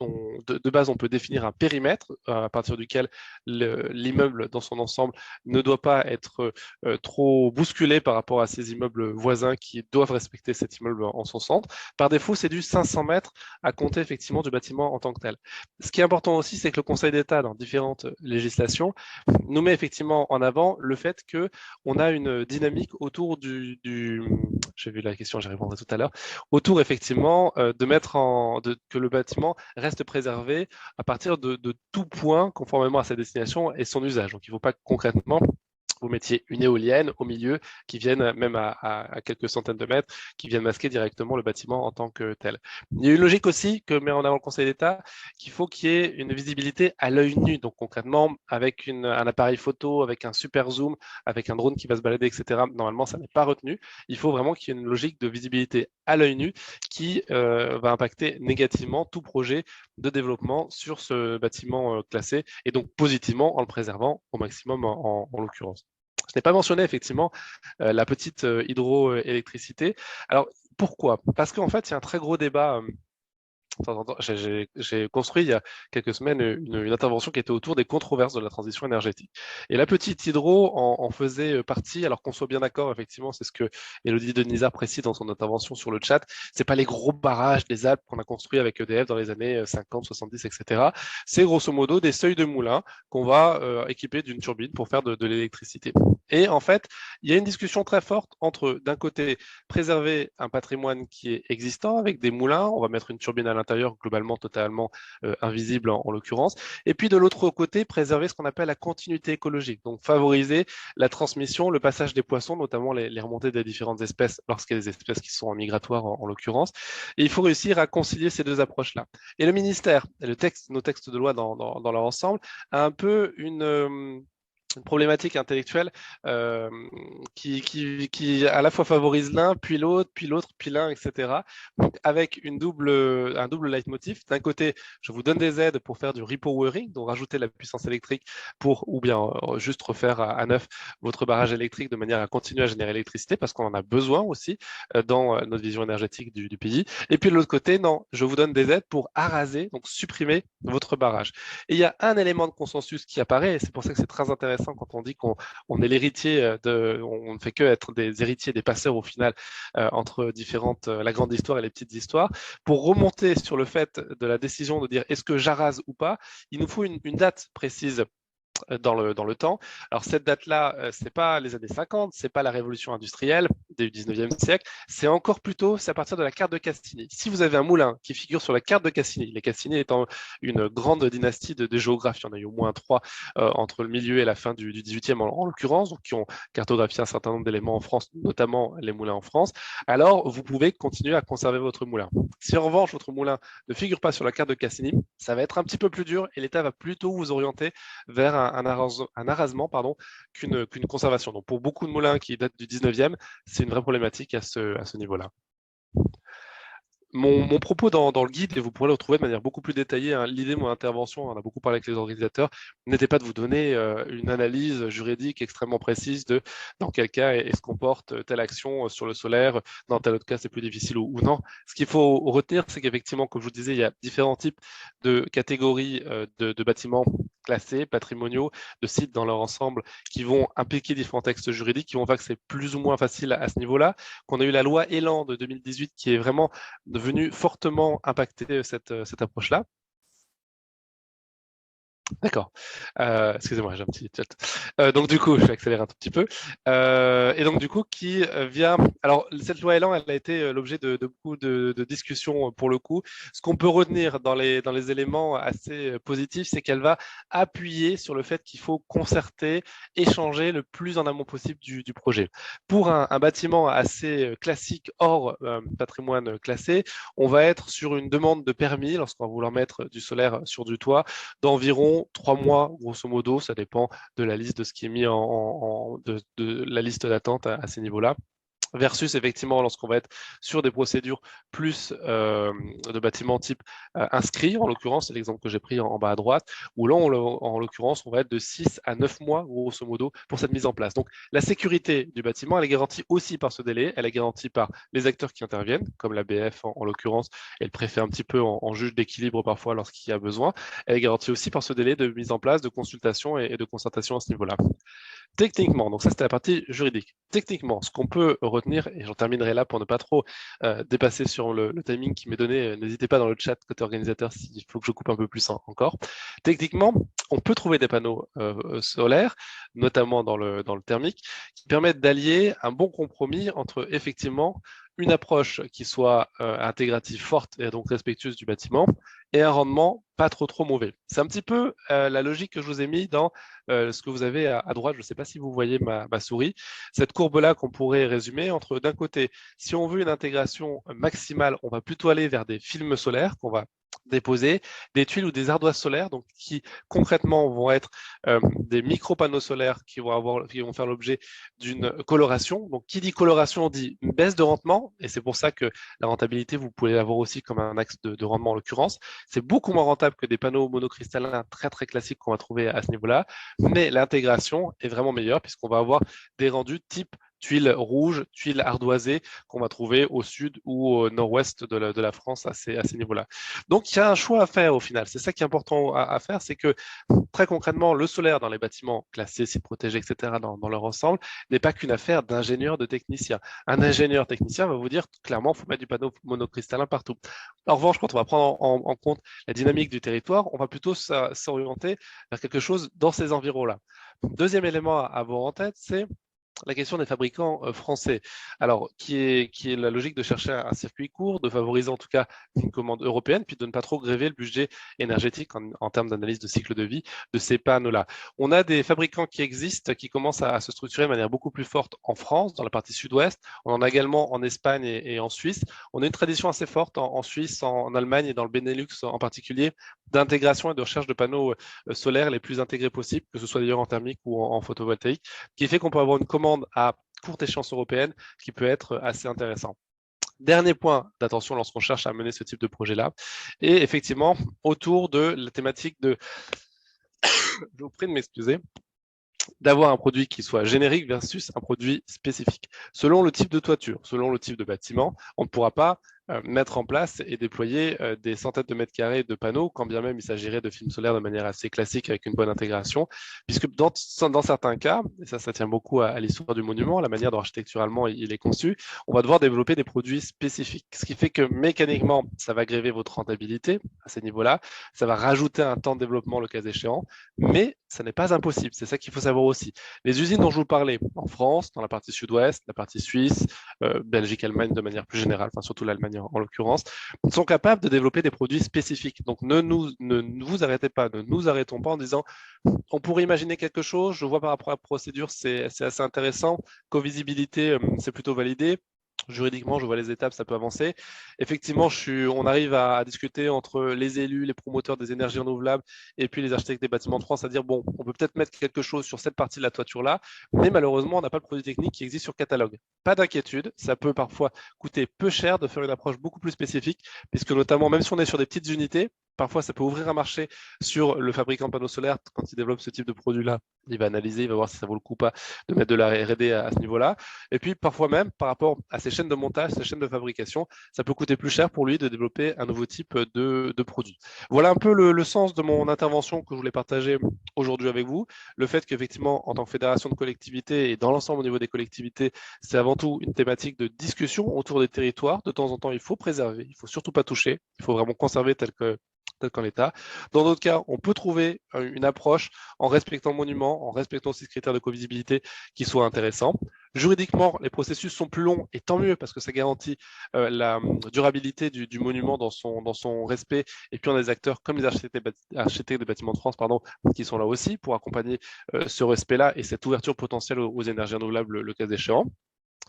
de base, on peut définir un périmètre à partir duquel l'immeuble dans son ensemble ne doit pas être trop bousculé par rapport à ces immeubles voisins qui doivent respecter cet immeuble en son centre. Par défaut, c'est du 500 mètres à compter effectivement du bâtiment en tant que tel. Ce qui est important aussi, c'est que le Conseil d'État, dans différentes législations, nous met effectivement en avant le fait qu'on a une dynamique autour j'ai vu la question, j'y répondrai tout à l'heure, autour effectivement de mettre que le bâtiment reste préservé à partir de tout point conformément à sa destination et son usage. Donc il ne faut pas concrètement vous mettiez une éolienne au milieu qui vienne même à quelques centaines de mètres, qui viennent masquer directement le bâtiment en tant que tel. Il y a une logique aussi que met en avant le Conseil d'État, qu'il faut qu'il y ait une visibilité à l'œil nu, donc concrètement avec un appareil photo, avec un super zoom, avec un drone qui va se balader, etc. Normalement, ça n'est pas retenu. Il faut vraiment qu'il y ait une logique de visibilité à l'œil nu qui va impacter négativement tout projet de développement sur ce bâtiment classé et donc positivement en le préservant au maximum en l'occurrence. Je n'ai pas mentionné effectivement la petite hydroélectricité. Alors, pourquoi? Parce qu'en fait, il y a un très gros débat j'ai construit il y a quelques semaines une intervention qui était autour des controverses de la transition énergétique. Et la petite hydro en faisait partie, alors qu'on soit bien d'accord, effectivement, c'est ce que Élodie Denisard précise dans son intervention sur le chat, c'est pas les gros barrages des Alpes qu'on a construits avec EDF dans les années 50, 70, etc. C'est grosso modo des seuils de moulins qu'on va équiper d'une turbine pour faire de l'électricité. Et en fait, il y a une discussion très forte entre, d'un côté, préserver un patrimoine qui est existant avec des moulins, on va mettre une turbine à l'intérieur, globalement totalement invisible en l'occurrence, et puis de l'autre côté, préserver ce qu'on appelle la continuité écologique, donc favoriser la transmission, le passage des poissons, notamment les remontées des différentes espèces, lorsqu'il y a des espèces qui sont migratoires en l'occurrence, et il faut réussir à concilier ces deux approches-là. Et le ministère, et nos textes de loi dans leur ensemble, a un peu une problématique intellectuelle qui à la fois favorise l'un, puis l'autre, puis l'un, etc. Donc avec un double leitmotiv. D'un côté, je vous donne des aides pour faire du repowering, donc rajouter la puissance électrique ou bien juste refaire à neuf votre barrage électrique de manière à continuer à générer l'électricité parce qu'on en a besoin aussi dans notre vision énergétique du pays. Et puis de l'autre côté, non, je vous donne des aides pour araser, donc supprimer votre barrage. Et il y a un élément de consensus qui apparaît, et c'est pour ça que c'est très intéressant quand on dit qu'on est l'héritier on ne fait que être des héritiers, des passeurs au final entre la grande histoire et les petites histoires. Pour remonter sur le fait de la décision de dire est-ce que j'arase ou pas, il nous faut une date précise dans le temps. Alors cette date-là, c'est pas les années 50, c'est pas la révolution industrielle du 19e siècle, c'est encore plutôt, c'est à partir de la carte de Cassini. Si vous avez un moulin qui figure sur la carte de Cassini, les Cassini étant une grande dynastie de géographie, il y en a eu au moins 3 entre le milieu et la fin du 18e en l'occurrence, donc qui ont cartographié un certain nombre d'éléments en France, notamment les moulins en France, alors vous pouvez continuer à conserver votre moulin. Si en revanche votre moulin ne figure pas sur la carte de Cassini, ça va être un petit peu plus dur et l'État va plutôt vous orienter vers un arasement qu'une conservation. Donc pour beaucoup de moulins qui datent du 19e, c'est une vraie problématique à ce niveau-là. Mon propos dans le guide, et vous pourrez le retrouver de manière beaucoup plus détaillée, hein, l'idée de mon intervention, on a beaucoup parlé avec les organisateurs, n'était pas de vous donner une analyse juridique extrêmement précise de dans quel cas est-ce qu'on porte telle action sur le solaire, dans tel autre cas c'est plus difficile ou non. Ce qu'il faut retenir, c'est qu'effectivement, comme je vous disais, il y a différents types de catégories de bâtiments classés, patrimoniaux, de sites dans leur ensemble qui vont impliquer différents textes juridiques, qui vont faire que c'est plus ou moins facile à ce niveau-là, qu'on a eu la loi Elan de 2018 qui est vraiment venu fortement impacter cette approche-là. D'accord. Excusez-moi, j'ai un petit chat. Donc du coup, je vais accélérer un tout petit peu. Et donc du coup, qui vient... Alors, cette loi Elan, elle a été l'objet de beaucoup de discussions pour le coup. Ce qu'on peut retenir dans les éléments assez positifs, c'est qu'elle va appuyer sur le fait qu'il faut concerter, échanger le plus en amont possible du projet. Pour un bâtiment assez classique, hors patrimoine classé, on va être sur une demande de permis, lorsqu'on va vouloir mettre du solaire sur du toit, d'environ 3 mois, grosso modo, ça dépend de la liste de ce qui est mis de la liste d'attente à ces niveaux-là. Versus effectivement lorsqu'on va être sur des procédures plus de bâtiments type inscrits, en l'occurrence, c'est l'exemple que j'ai pris en bas à droite, où là, en l'occurrence, on va être de 6 à 9 mois, grosso modo, pour cette mise en place. Donc, la sécurité du bâtiment, elle est garantie aussi par ce délai, elle est garantie par les acteurs qui interviennent, comme l'ABF en l'occurrence, et le préfet un petit peu en juge d'équilibre parfois lorsqu'il y a besoin. Elle est garantie aussi par ce délai de mise en place, de consultation et de concertation à ce niveau-là. Techniquement, donc ça c'était la partie juridique. Techniquement, ce qu'on peut retenir, et j'en terminerai là pour ne pas trop dépasser sur le timing qui m'est donné, n'hésitez pas dans le chat côté organisateur s'il faut que je coupe un peu plus encore. Techniquement, on peut trouver des panneaux solaires, notamment dans le thermique, qui permettent d'allier un bon compromis entre effectivement une approche qui soit intégrative forte et donc respectueuse du bâtiment et un rendement pas trop mauvais. C'est un petit peu la logique que je vous ai mis dans ce que vous avez à droite. Je ne sais pas si vous voyez ma souris. Cette courbe-là qu'on pourrait résumer entre d'un côté, si on veut une intégration maximale, on va plutôt aller vers des films solaires qu'on va déposer, des tuiles ou des ardoises solaires, donc qui concrètement vont être des micro-panneaux solaires qui vont faire l'objet d'une coloration. Donc qui dit coloration dit une baisse de rendement, et c'est pour ça que la rentabilité, vous pouvez l'avoir aussi comme un axe de rendement en l'occurrence. C'est beaucoup moins rentable que des panneaux monocristallins très classiques qu'on va trouver à ce niveau-là, mais l'intégration est vraiment meilleure puisqu'on va avoir des rendus type tuiles rouges, tuiles ardoisées qu'on va trouver au sud ou au nord-ouest de la France à ces niveaux-là. Donc, il y a un choix à faire au final. C'est ça qui est important à faire, c'est que très concrètement, le solaire dans les bâtiments classés, sites protégés, etc., dans leur ensemble, n'est pas qu'une affaire d'ingénieur, de technicien. Un ingénieur technicien va vous dire clairement, il faut mettre du panneau monocristallin partout. En revanche, quand on va prendre en compte la dynamique du territoire, on va plutôt s'orienter vers quelque chose dans ces environs-là. Deuxième élément à avoir en tête, c'est la question des fabricants français. Alors, qui est la logique de chercher un circuit court, de favoriser en tout cas une commande européenne, puis de ne pas trop gréver le budget énergétique en termes d'analyse de cycle de vie de ces panneaux-là. On a des fabricants qui existent, qui commencent à se structurer de manière beaucoup plus forte en France, dans la partie sud-ouest. On en a également en Espagne et en Suisse. On a une tradition assez forte en Suisse, en Allemagne et dans le Benelux en particulier, d'intégration et de recherche de panneaux solaires les plus intégrés possibles, que ce soit d'ailleurs en thermique ou en photovoltaïque, qui fait qu'on peut avoir une commande à courte échéance européenne qui peut être assez intéressant. Dernier point d'attention lorsqu'on cherche à mener ce type de projet-là, et effectivement autour de la thématique de, je vous prie de m'excuser, d'avoir un produit qui soit générique versus un produit spécifique. Selon le type de toiture, selon le type de bâtiment, on ne pourra pas mettre en place et déployer des centaines de mètres carrés de panneaux, quand bien même il s'agirait de films solaires de manière assez classique avec une bonne intégration, puisque dans certains cas, et ça tient beaucoup à l'histoire du monument, la manière dont architecturalement il est conçu, on va devoir développer des produits spécifiques, ce qui fait que mécaniquement, ça va gréver votre rentabilité à ces niveaux-là, ça va rajouter un temps de développement le cas échéant, mais ça n'est pas impossible, c'est ça qu'il faut savoir aussi. Les usines dont je vous parlais, en France, dans la partie sud-ouest, la partie suisse, Belgique, Allemagne de manière plus générale, enfin surtout l'Allemagne en l'occurrence, sont capables de développer des produits spécifiques. Donc ne vous arrêtez pas, ne nous arrêtons pas en disant on pourrait imaginer quelque chose, je vois par rapport à la procédure, c'est assez intéressant, co-visibilité, c'est plutôt validé. Juridiquement, je vois les étapes, ça peut avancer. Effectivement, on arrive à discuter entre les élus, les promoteurs des énergies renouvelables et puis les architectes des bâtiments de France à dire, bon, on peut peut-être mettre quelque chose sur cette partie de la toiture-là, mais malheureusement, on n'a pas le produit technique qui existe sur catalogue. Pas d'inquiétude, ça peut parfois coûter peu cher de faire une approche beaucoup plus spécifique, puisque notamment, même si on est sur des petites unités, parfois, ça peut ouvrir un marché sur le fabricant de panneaux solaires. Quand il développe ce type de produit-là, il va analyser, il va voir si ça vaut le coup ou pas de mettre de la R&D à ce niveau-là. Et puis, parfois même, par rapport à ces chaînes de montage, ces chaînes de fabrication, ça peut coûter plus cher pour lui de développer un nouveau type de produit. Voilà un peu le sens de mon intervention que je voulais partager aujourd'hui avec vous. Le fait qu'effectivement, en tant que fédération de collectivités et dans l'ensemble au niveau des collectivités, c'est avant tout une thématique de discussion autour des territoires. De temps en temps, il faut préserver, il ne faut surtout pas toucher, il faut vraiment conserver tel qu'en l'état. Dans d'autres cas, on peut trouver une approche en respectant le monument, en respectant ces critères de co-visibilité qui soient intéressants. Juridiquement, les processus sont plus longs et tant mieux parce que ça garantit la durabilité du monument dans son respect. Et puis on a des acteurs comme les architectes des bâtiments de France qui sont là aussi pour accompagner ce respect-là et cette ouverture potentielle aux énergies renouvelables le cas échéant.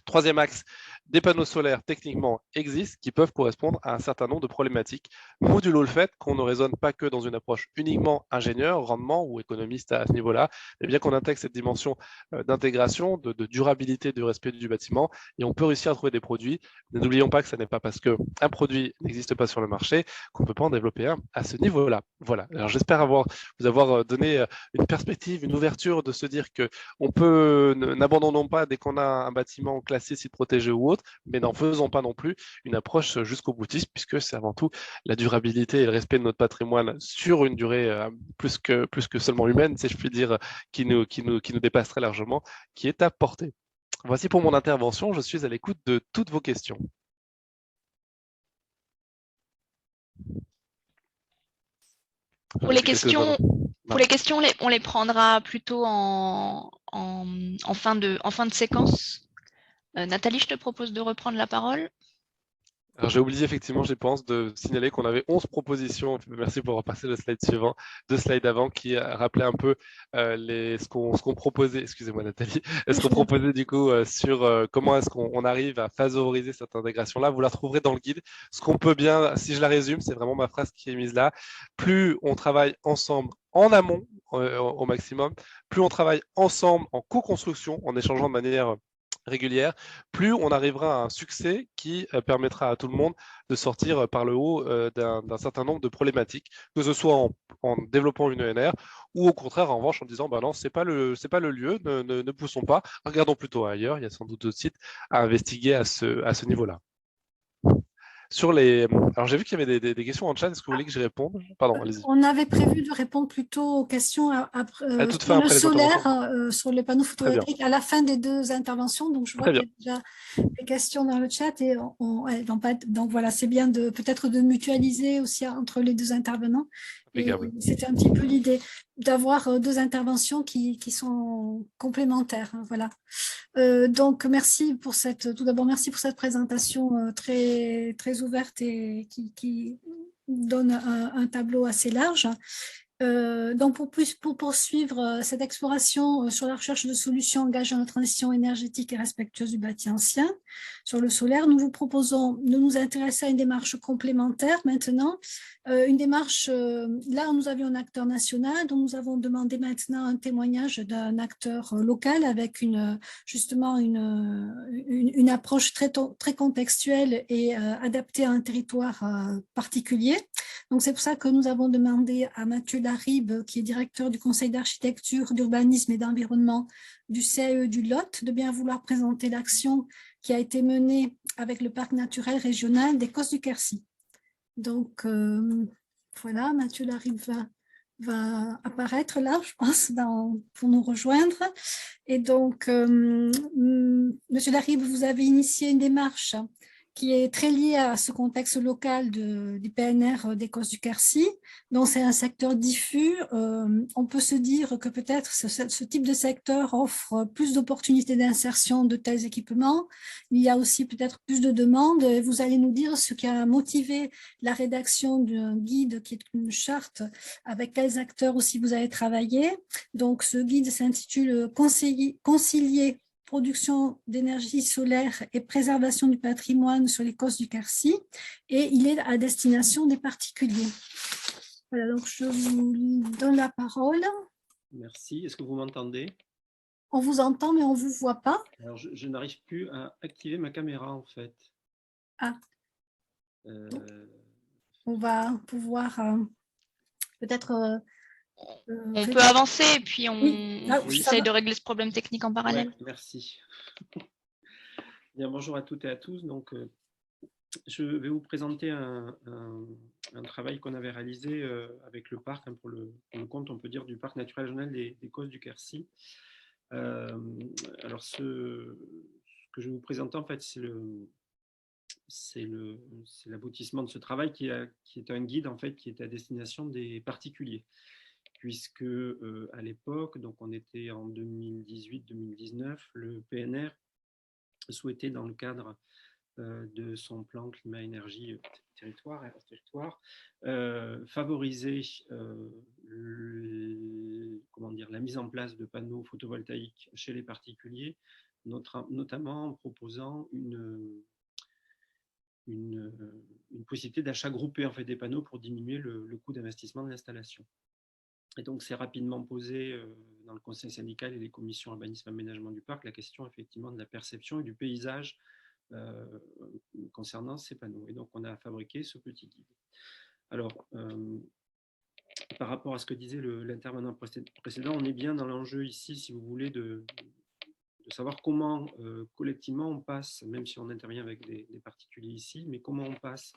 Troisième axe, des panneaux solaires techniquement existent qui peuvent correspondre à un certain nombre de problématiques. Modulo le fait qu'on ne raisonne pas que dans une approche uniquement ingénieur, rendement ou économiste à ce niveau-là, mais bien qu'on intègre cette dimension d'intégration, de durabilité, de respect du bâtiment, et on peut réussir à trouver des produits. Mais n'oublions pas que ce n'est pas parce qu'un produit n'existe pas sur le marché qu'on ne peut pas en développer un à ce niveau-là. Voilà, alors j'espère vous avoir donné une perspective, une ouverture de se dire qu'on peut, n'abandonnons pas dès qu'on a un bâtiment classé, site protégé ou autre, mais n'en faisons pas non plus une approche jusqu'au boutiste, puisque c'est avant tout la durabilité et le respect de notre patrimoine sur une durée plus que seulement humaine, si je puis dire, qui nous dépasse très largement, qui est à portée. Voici pour mon intervention, je suis à l'écoute de toutes vos questions. Pour les questions, on les prendra plutôt en fin de séquence. Nathalie, je te propose de reprendre la parole. Alors j'ai oublié effectivement, je pense, de signaler qu'on avait 11 propositions, merci pour repasser le slide suivant, 2 slides avant, qui rappelaient un peu ce qu'on proposait, excusez-moi Nathalie, ce qu'on proposait du coup sur comment est-ce qu'on arrive à favoriser cette intégration-là. Vous la trouverez dans le guide. Ce qu'on peut bien, si je la résume, c'est vraiment ma phrase qui est mise là, plus on travaille ensemble en amont au maximum, plus on travaille ensemble en co-construction, en échangeant de manière régulière, plus on arrivera à un succès qui permettra à tout le monde de sortir par le haut d'un certain nombre de problématiques, que ce soit en développant une ENR ou au contraire, en revanche, en disant bah non, c'est pas le lieu, ne poussons pas, regardons plutôt ailleurs, il y a sans doute d'autres sites à investiguer à ce niveau-là. Alors j'ai vu qu'il y avait des questions en chat, est-ce que vous voulez que j'y réponde? Pardon, allez-y. On avait prévu de répondre plutôt aux questions À toute sur fin, le après les solaire, interventions. sur les panneaux Très bien. photovoltaïques à la fin des 2 interventions. Donc, je vois Très bien. qu'il y a déjà des questions dans le chat. Et donc voilà, c'est bien peut-être de mutualiser aussi entre les 2 intervenants. Et c'était un petit peu l'idée d'avoir 2 interventions qui sont complémentaires. Hein, voilà. Donc, tout d'abord, merci pour cette présentation très, très ouverte et qui donne un tableau assez large. Donc, pour poursuivre cette exploration sur la recherche de solutions engageant la transition énergétique et respectueuse du bâti ancien, sur le solaire, nous vous proposons de nous intéresser à une démarche complémentaire maintenant. Une démarche, là où nous avions un acteur national, dont nous avons demandé maintenant un témoignage d'un acteur local avec justement une approche très contextuelle et adaptée à un territoire particulier. Donc, c'est pour ça que nous avons demandé à Mathieu Laribe, qui est directeur du Conseil d'architecture, d'urbanisme et d'environnement du CAE du Lot, de bien vouloir présenter l'action qui a été menée avec le parc naturel régional des Cosses du Quercy. Donc, voilà, Mathieu Laribe va apparaître là, je pense, pour nous rejoindre. Et donc, Monsieur Laribe, vous avez initié une démarche qui est très liée à ce contexte local du PNR des Cosses du Quercy. Donc, c'est un secteur diffus. On peut se dire que peut-être ce type de secteur offre plus d'opportunités d'insertion de tels équipements. Il y a aussi peut-être plus de demandes. Et vous allez nous dire ce qui a motivé la rédaction d'un guide qui est une charte avec quels acteurs aussi vous avez travaillé. Donc, ce guide s'intitule « Concilier production d'énergie solaire et préservation du patrimoine sur les Cosses du Quercy » et il est à destination des particuliers. Voilà, donc je vous donne la parole. Merci. Est-ce que vous m'entendez? On vous entend, mais on ne vous voit pas. Alors, je n'arrive plus à activer ma caméra, en fait. Ah. On va pouvoir peut-être... on peut avancer et puis on essaye de régler ce problème technique en parallèle. Ouais, merci. Bien, bonjour à toutes et à tous. Donc, je vais vous présenter un travail qu'on avait réalisé avec le parc, pour le compte, on peut dire, du parc naturel régional des Cosses du Quercy. Alors, ce que je vais vous présenter, en fait, c'est l'aboutissement de ce travail qui est un guide, en fait, qui est à destination des particuliers. Puisque à l'époque, donc on était en 2018-2019, le PNR souhaitait, dans le cadre de son plan climat-énergie territoire, favoriser la mise en place de panneaux photovoltaïques chez les particuliers, notamment en proposant une possibilité d'achat groupé, en fait, des panneaux pour diminuer le coût d'investissement de l'installation. Et donc, c'est rapidement posé dans le conseil syndical et les commissions urbanisme et aménagement du parc la question, effectivement, de la perception et du paysage concernant ces panneaux. Et donc, on a fabriqué ce petit guide. Alors, par rapport à ce que disait l'intervenant précédent, on est bien dans l'enjeu ici, si vous voulez, de savoir comment, collectivement, on passe, même si on intervient avec des particuliers ici, mais comment on passe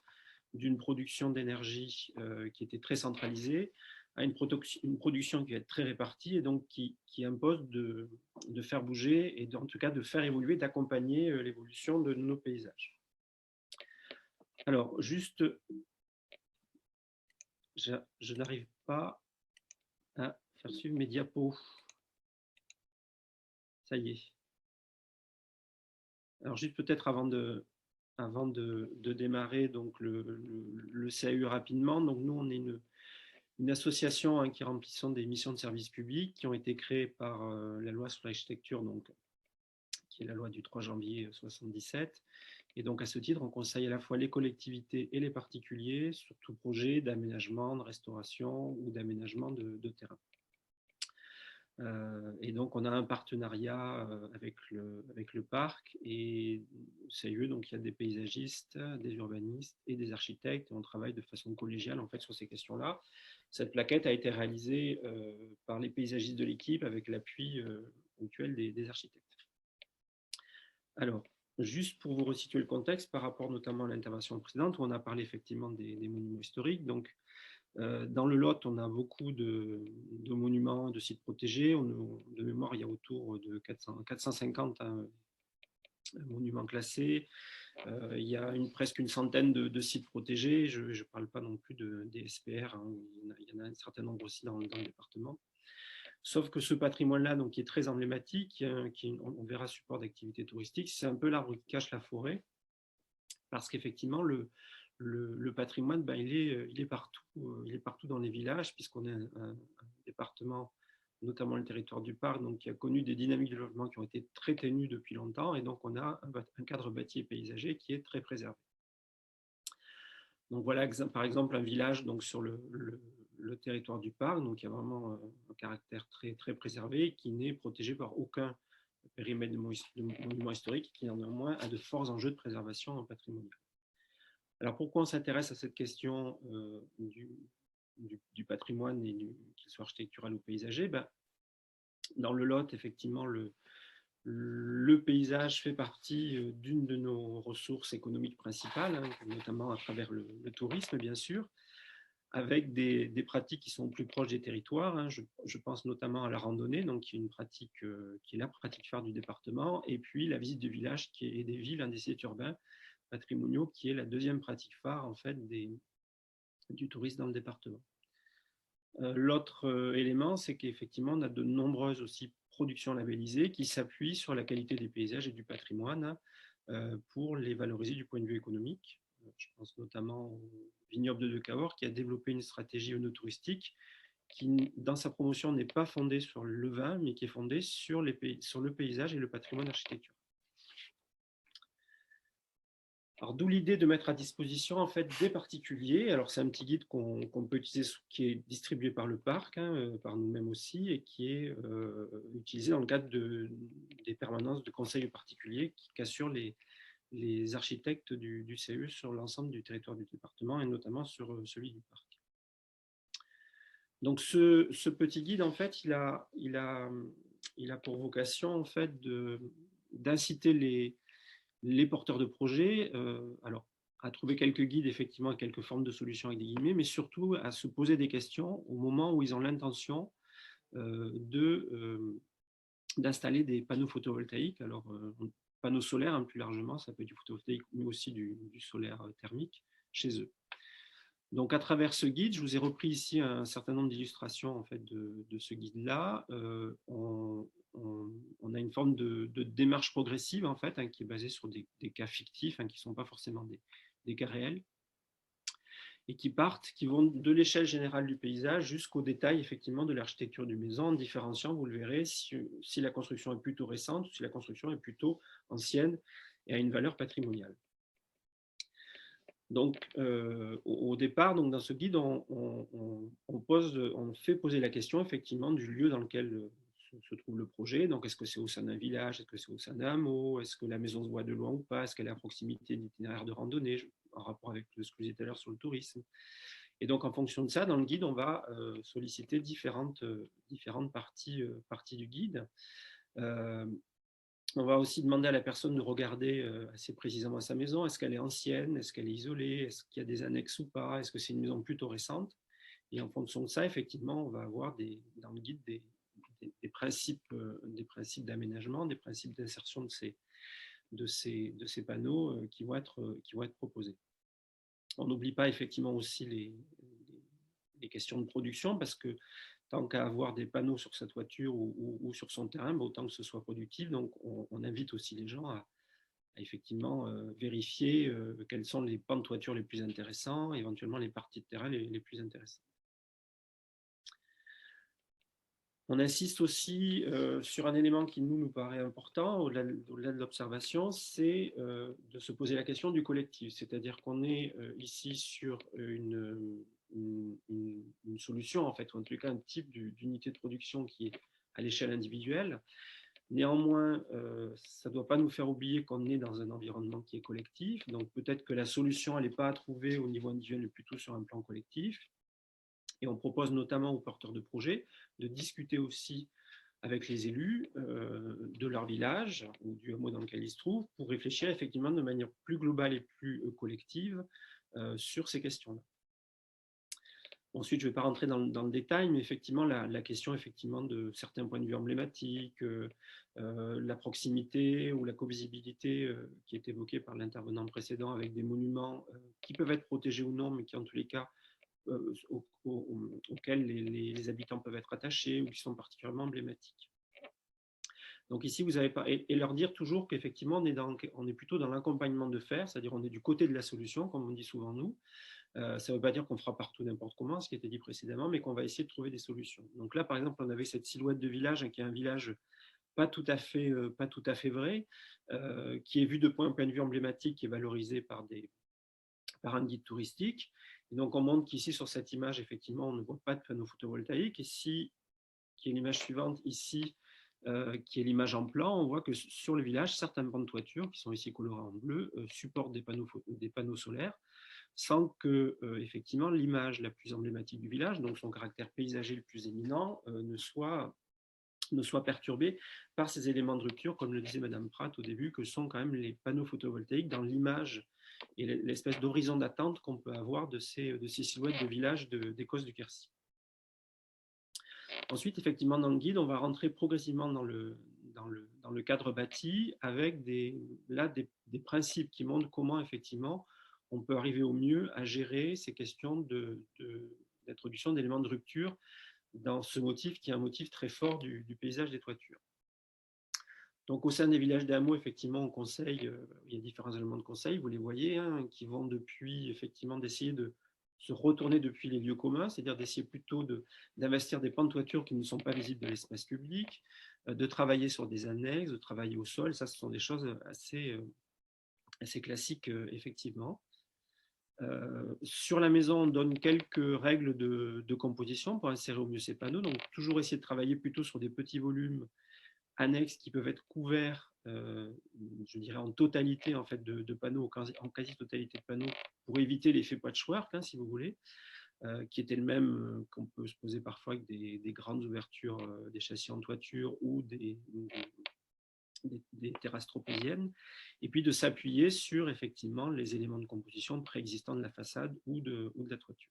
d'une production d'énergie qui était très centralisée à une production qui va être très répartie et donc qui impose de faire bouger et en tout cas de faire évoluer, d'accompagner l'évolution de nos paysages. Alors, juste, je n'arrive pas à faire suivre mes diapos. Ça y est. Alors, juste peut-être avant de démarrer donc le CAU rapidement, donc nous, on est une association qui remplissant des missions de service public qui ont été créées par la loi sur l'architecture, donc qui est la loi du 3 janvier 1977. Et donc, à ce titre, on conseille à la fois les collectivités et les particuliers sur tout projet d'aménagement, de restauration ou d'aménagement de terrain. Et donc, on a un partenariat avec le parc et au CIE, donc il y a des paysagistes, des urbanistes et des architectes. Et on travaille de façon collégiale en fait sur ces questions-là. Cette plaquette a été réalisée par les paysagistes de l'équipe avec l'appui ponctuel des architectes. Alors, juste pour vous resituer le contexte par rapport notamment à l'intervention précédente où on a parlé effectivement des monuments historiques. Donc, dans le Lot, on a beaucoup de monuments, de sites protégés. De mémoire, il y a autour de 450 monuments classés. Il y a presque une centaine de sites protégés. Je ne parle pas non plus des SPR. Hein, il y en a un certain nombre aussi dans le département. Sauf que ce patrimoine-là, donc, qui est très emblématique, on verra support d'activité touristique, c'est un peu l'arbre qui cache la forêt, parce qu'effectivement, le patrimoine, il est partout dans les villages, puisqu'on est un département, notamment le territoire du parc, donc, qui a connu des dynamiques de développement qui ont été très ténues depuis longtemps, et donc on a un cadre bâti et paysager qui est très préservé. Donc voilà, par exemple, un village donc, sur le territoire du parc, donc il y a vraiment un caractère très, très préservé, qui n'est protégé par aucun périmètre de monument historique, qui néanmoins a de forts enjeux de préservation patrimoniale. Alors pourquoi on s'intéresse à cette question du patrimoine, qu'il soit architectural ou paysager? Dans le Lot, effectivement, le paysage fait partie d'une de nos ressources économiques principales, hein, notamment à travers le tourisme, bien sûr, avec des pratiques qui sont plus proches des territoires. Hein. Je pense notamment à la randonnée, donc qui est une pratique qui est la pratique phare du département, et puis la visite de villages et des villes, des sites urbains patrimoniaux, qui est la deuxième pratique phare en fait du tourisme dans le département. L'autre élément, c'est qu'effectivement, on a de nombreuses aussi productions labellisées qui s'appuient sur la qualité des paysages et du patrimoine pour les valoriser du point de vue économique. Je pense notamment au vignoble de Cahors qui a développé une stratégie œnotouristique qui, dans sa promotion, n'est pas fondée sur le vin, mais qui est fondée sur le paysage et le patrimoine architectural. Alors, d'où l'idée de mettre à disposition en fait des particuliers. Alors, c'est un petit guide qu'on peut utiliser, qui est distribué par le parc, hein, par nous-mêmes aussi, et qui est utilisé dans le cadre des permanences de conseils particuliers qu'assurent les architectes du CE sur l'ensemble du territoire du département et notamment sur celui du parc. Donc, ce petit guide, en fait, il a pour vocation en fait d'inciter les porteurs de projets, alors, à trouver quelques guides, effectivement, quelques formes de solutions avec des guillemets, mais surtout à se poser des questions au moment où ils ont l'intention d'installer des panneaux photovoltaïques. Alors, panneaux solaires, hein, plus largement, ça peut être du photovoltaïque, mais aussi du solaire thermique chez eux. Donc, à travers ce guide, je vous ai repris ici un certain nombre d'illustrations en fait, de ce guide-là. On a une forme de démarche progressive en fait, hein, qui est basée sur des cas fictifs, hein, qui ne sont pas forcément des cas réels, et qui vont de l'échelle générale du paysage jusqu'au détail effectivement de l'architecture du maison, en différenciant, vous le verrez, si la construction est plutôt récente ou si la construction est plutôt ancienne et a une valeur patrimoniale. Donc, au départ, donc, dans ce guide, on fait poser la question effectivement du lieu dans lequel se trouve le projet. Donc, est-ce que c'est au sein d'un village? Est-ce que c'est au sein d'un hameau? Est-ce que la maison se voit de loin ou pas? Est-ce qu'elle est à proximité d'itinéraires de randonnée, en rapport avec ce que je disais tout à l'heure sur le tourisme? Et donc, en fonction de ça, dans le guide, on va solliciter différentes parties du guide. On va aussi demander à la personne de regarder assez précisément sa maison. Est-ce qu'elle est ancienne? Est-ce qu'elle est isolée? Est-ce qu'il y a des annexes ou pas? Est-ce que c'est une maison plutôt récente? Et en fonction de ça, effectivement, on va avoir dans le guide des principes d'aménagement, des principes d'insertion de ces panneaux qui vont être proposés. On n'oublie pas effectivement aussi les questions de production, parce que tant qu'à avoir des panneaux sur sa toiture ou sur son terrain, autant que ce soit productif. Donc, on invite aussi les gens à effectivement vérifier quels sont les pans de toiture les plus intéressants, éventuellement les parties de terrain les plus intéressantes. On insiste aussi sur un élément qui nous paraît important, au-delà de l'observation, c'est de se poser la question du collectif. C'est-à-dire qu'on est ici sur une solution, en fait, ou en tout cas un type d'unité de production qui est à l'échelle individuelle. Néanmoins, ça ne doit pas nous faire oublier qu'on est dans un environnement qui est collectif. Donc peut-être que la solution, elle n'est pas à trouver au niveau individuel, mais plutôt sur un plan collectif. Et on propose notamment aux porteurs de projets de discuter aussi avec les élus de leur village ou du hameau dans lequel ils se trouvent pour réfléchir effectivement de manière plus globale et plus collective sur ces questions-là. Ensuite, je ne vais pas rentrer dans le détail, mais effectivement, la question effectivement, de certains points de vue emblématiques, la proximité ou la co-visibilité qui est évoquée par l'intervenant précédent avec des monuments qui peuvent être protégés ou non, mais qui en tous les cas auxquels les habitants peuvent être attachés ou qui sont particulièrement emblématiques. Donc ici, vous avez pas, et leur dire toujours qu'effectivement, on est plutôt dans l'accompagnement de faire, c'est-à-dire on est du côté de la solution, comme on dit souvent nous. Ça ne veut pas dire qu'on fera partout n'importe comment, ce qui a été dit précédemment, mais qu'on va essayer de trouver des solutions. Donc là, par exemple, on avait cette silhouette de village, qui est un village pas tout à fait vrai, qui est vu de point de vue emblématique, qui est valorisé par un guide touristique. Et donc, on montre qu'ici, sur cette image, effectivement, on ne voit pas de panneaux photovoltaïques. Ici, qui est l'image suivante, ici, qui est l'image en plan, on voit que sur le village, certains pans de toiture, qui sont ici colorés en bleu, supportent des panneaux solaires, sans que, effectivement, l'image la plus emblématique du village, donc son caractère paysager le plus éminent, ne soit perturbée par ces éléments de rupture, comme le disait Madame Pratt au début, que sont quand même les panneaux photovoltaïques dans l'image et l'espèce d'horizon d'attente qu'on peut avoir de ces silhouettes de villages d'Écosse du Quercy. Ensuite, effectivement, dans le guide, on va rentrer progressivement dans le cadre bâti avec des principes qui montrent comment, effectivement, on peut arriver au mieux à gérer ces questions d'introduction d'éléments de rupture dans ce motif qui est un motif très fort du paysage des toitures. Donc, au sein des villages des hameaux, effectivement, on conseille, il y a différents éléments de conseil, vous les voyez, qui vont depuis, effectivement, d'essayer de se retourner depuis les lieux communs, c'est-à-dire d'essayer plutôt d'investir des pans de toiture qui ne sont pas visibles de l'espace public, de travailler sur des annexes, de travailler au sol. Ça, ce sont des choses assez classiques, effectivement. Sur la maison, on donne quelques règles de composition pour insérer au mieux ces panneaux. Donc, toujours essayer de travailler plutôt sur des petits volumes annexes qui peuvent être couverts, je dirais en totalité en fait, de panneaux, en quasi-totalité de panneaux, pour éviter l'effet patchwork, si vous voulez, qui était le même qu'on peut se poser parfois avec des grandes ouvertures, des châssis en toiture ou des terrasses tropéziennes, et puis de s'appuyer sur effectivement les éléments de composition préexistants de la façade ou de la toiture.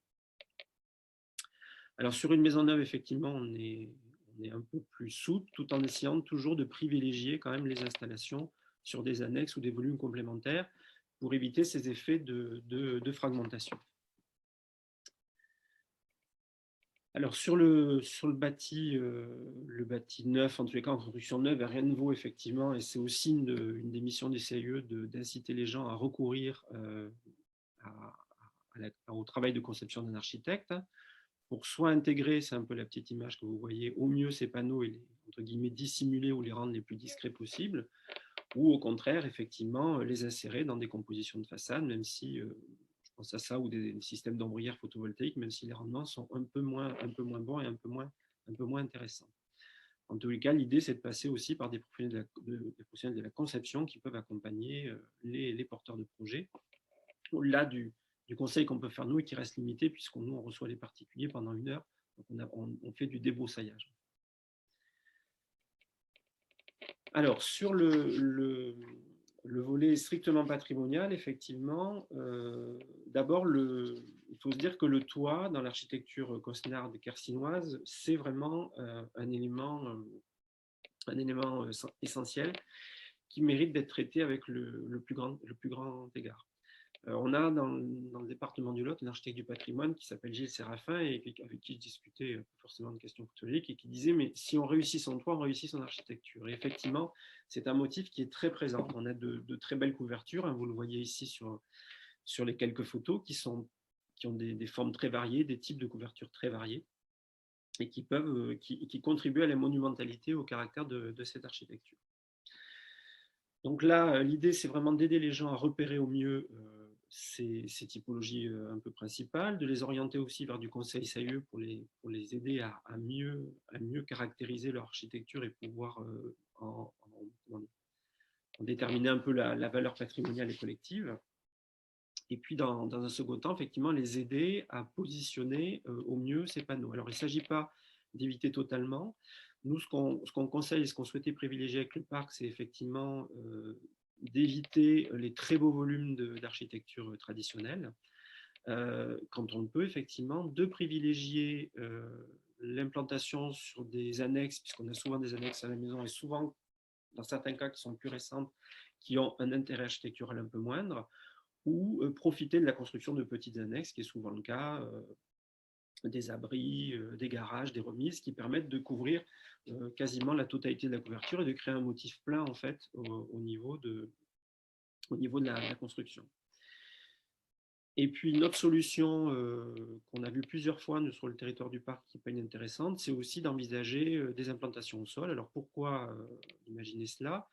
Alors sur une maison neuve, effectivement, on est un peu plus souple, tout en essayant toujours de privilégier quand même les installations sur des annexes ou des volumes complémentaires pour éviter ces effets de fragmentation. Alors sur le bâti neuf, en tous les cas en construction neuve, rien ne vaut effectivement, et c'est aussi une des missions des CIE d'inciter les gens à recourir au travail de conception d'un architecte, pour soit intégrer, c'est un peu la petite image que vous voyez, au mieux ces panneaux et les, entre guillemets, dissimuler ou les rendre les plus discrets possibles, ou au contraire, effectivement, les insérer dans des compositions de façade, même si, je pense à ça, ou des systèmes d'ombrières photovoltaïques, même si les rendements sont un peu moins bons et un peu moins intéressants. En tous les cas, l'idée, c'est de passer aussi par des professionnels de la conception qui peuvent accompagner les porteurs de projets, au-delà du conseil qu'on peut faire nous et qui reste limité puisqu'on nous on reçoit les particuliers pendant 1 heure, donc on fait du débroussaillage. Alors sur le volet strictement patrimonial, effectivement, d'abord il faut se dire que le toit dans l'architecture cosnarde quercinoise, c'est vraiment un élément essentiel qui mérite d'être traité avec le plus grand égard. On a dans le département du Lot un architecte du patrimoine qui s'appelle Gilles Séraphin et avec qui je discutais forcément de questions photographiques et qui disait mais si on réussit son toit, on réussit son architecture. Et effectivement, c'est un motif qui est très présent. On a de très belles couvertures, vous le voyez ici sur les quelques photos qui ont des formes très variées, des types de couvertures très variés et qui contribuent à la monumentalité, au caractère de cette architecture. Donc là, l'idée, c'est vraiment d'aider les gens à repérer au mieux ces typologies un peu principales, de les orienter aussi vers du conseil SAIE pour les aider à mieux caractériser leur architecture et pouvoir en déterminer un peu la valeur patrimoniale et collective. Et puis, dans un second temps, effectivement, les aider à positionner au mieux ces panneaux. Alors, il ne s'agit pas d'éviter totalement. Nous, ce qu'on conseille et ce qu'on souhaitait privilégier avec le parc, c'est effectivement d'éviter les très beaux volumes d'architecture traditionnelle, quand on le peut, effectivement, de privilégier l'implantation sur des annexes, puisqu'on a souvent des annexes à la maison, et souvent, dans certains cas qui sont plus récentes, qui ont un intérêt architectural un peu moindre, ou profiter de la construction de petites annexes, qui est souvent le cas, des abris, des garages, des remises, qui permettent de couvrir quasiment la totalité de la couverture et de créer un motif plein en fait au niveau de la construction. Et puis une autre solution qu'on a vue plusieurs fois sur le territoire du parc qui peut être intéressante, c'est aussi d'envisager des implantations au sol. Alors pourquoi imaginer cela?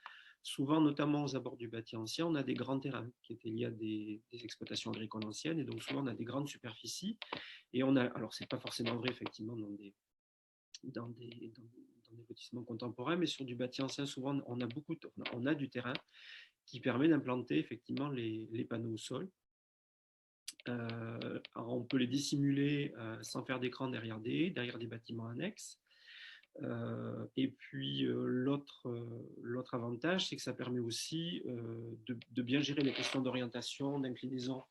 Souvent, notamment aux abords du bâti ancien, on a des grands terrains qui étaient liés à des exploitations agricoles anciennes, et donc souvent on a des grandes superficies. Et on a, alors c'est pas forcément vrai effectivement dans des lotissements contemporains, mais sur du bâti ancien, souvent on a du terrain qui permet d'implanter effectivement les panneaux au sol. On peut les dissimuler sans faire d'écran derrière des bâtiments annexes. Et puis l'autre avantage, c'est que ça permet aussi de bien gérer les questions d'orientation, d'inclinaison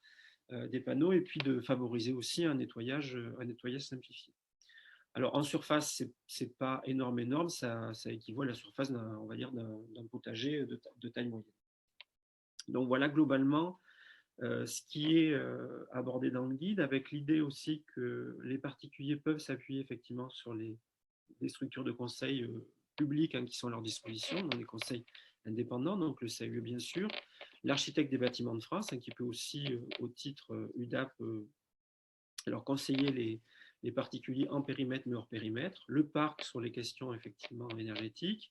des panneaux, et puis de favoriser aussi un nettoyage simplifié. Alors en surface, c'est pas énorme, ça équivaut à la surface d'un potager de taille moyenne. Donc voilà globalement ce qui est abordé dans le guide, avec l'idée aussi que les particuliers peuvent s'appuyer effectivement sur des structures de conseil publiques qui sont à leur disposition, dans les conseils indépendants, donc le SAIE bien sûr, l'architecte des bâtiments de France, qui peut aussi, au titre UDAP, alors conseiller les particuliers en périmètre mais hors périmètre, le parc sur les questions effectivement énergétiques,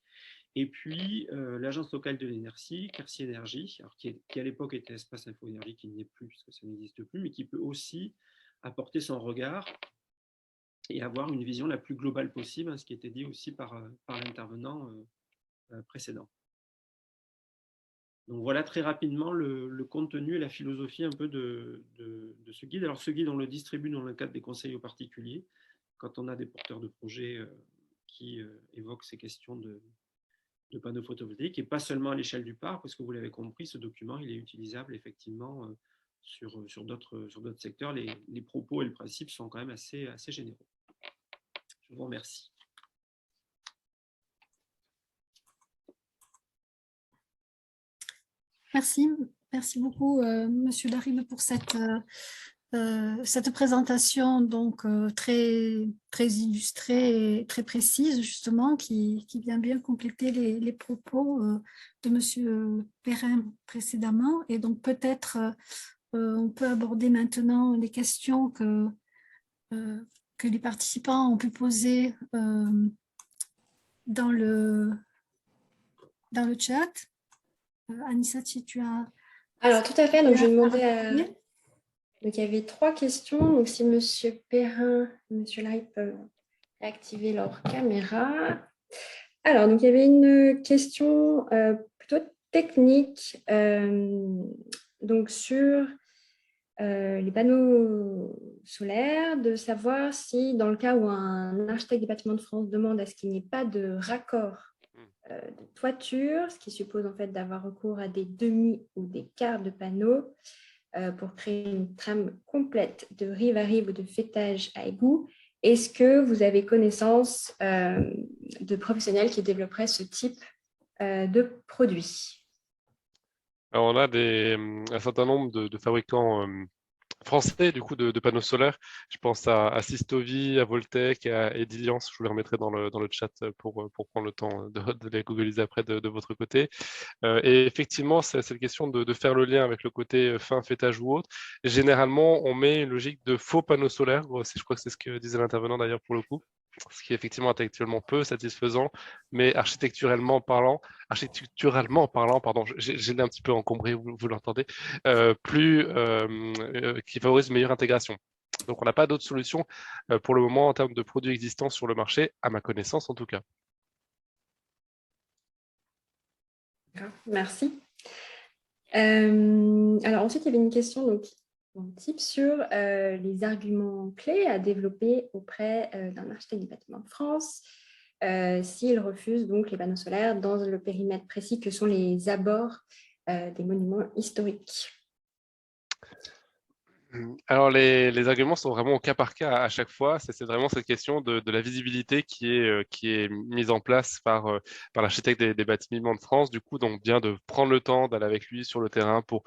et puis l'agence locale de l'énergie, Quercy Énergie, alors qui à l'époque était Espace Info Énergie, qui n'y est plus puisque ça n'existe plus, mais qui peut aussi apporter son regard et avoir une vision la plus globale possible, ce qui était dit aussi par l'intervenant précédent. Donc voilà très rapidement le contenu et la philosophie un peu de ce guide. Alors ce guide, on le distribue dans le cadre des conseils aux particuliers, quand on a des porteurs de projets qui évoquent ces questions de panneaux photovoltaïques, et pas seulement à l'échelle du parc, parce que vous l'avez compris, ce document il est utilisable effectivement sur d'autres secteurs. Les propos et le principe sont quand même assez généraux. Je vous remercie. Merci beaucoup, Monsieur Laribe, pour cette présentation donc très illustrée et très précise, justement, qui vient bien compléter les propos de Monsieur Perrin précédemment. Et donc peut-être on peut aborder maintenant les questions que les participants ont pu poser dans le chat. Anissa, si tu as... Alors, tout à fait. Donc, je demandais à... Donc, il y avait 3 questions. Donc, si M. Perrin et M. Laribe peuvent activer leur caméra. Alors, donc, il y avait une question plutôt technique donc sur les panneaux solaires, de savoir si, dans le cas où un architecte des bâtiments de France demande à ce qu'il n'y ait pas de raccord de toiture, ce qui suppose en fait d'avoir recours à des demi ou des quarts de panneaux pour créer une trame complète de rive à rive ou de faîtage à égout. Est-ce que vous avez connaissance de professionnels qui développeraient ce type de produit? Alors, on a un certain nombre de fabricants français du coup de panneaux solaires. Je pense à Systovi, à Voltec, à Ediliance. Je vous les remettrai dans le chat pour prendre le temps de les googliser après de votre côté. Et effectivement, c'est cette question de faire le lien avec le côté fin fêtage ou autre. Généralement, on met une logique de faux panneaux solaires. Je crois que c'est ce que disait l'intervenant d'ailleurs pour le coup. ce qui est effectivement intellectuellement peu satisfaisant, mais architecturalement parlant, pardon, j'ai un petit peu encombré, vous l'entendez, qui favorise une meilleure intégration. Donc, on n'a pas d'autre solution pour le moment en termes de produits existants sur le marché, à ma connaissance en tout cas. Merci. Alors ensuite, il y avait une question type sur les arguments clés à développer auprès d'un architecte du bâtiment de France s'il refuse donc les panneaux solaires dans le périmètre précis que sont les abords des monuments historiques. Alors, les arguments sont vraiment au cas par cas à chaque fois. C'est vraiment cette question de la visibilité qui est mise en place par l'architecte des bâtiments de France. Du coup, donc bien de prendre le temps d'aller avec lui sur le terrain pour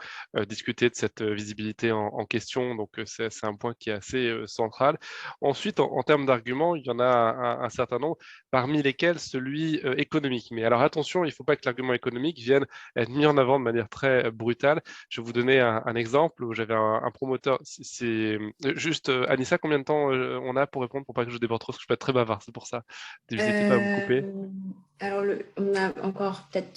discuter de cette visibilité en question. Donc, c'est un point qui est assez central. Ensuite, en termes d'arguments, il y en a un certain nombre, parmi lesquels celui économique. Mais alors, attention, il ne faut pas que l'argument économique vienne être mis en avant de manière très brutale. Je vais vous donner un exemple où j'avais un promoteur. C'est juste, Anissa, combien de temps on a pour répondre pour pas que je déborde trop, parce que je peux être très bavard, c'est pour ça. N'hésitez pas à me couper. Alors, on a encore peut-être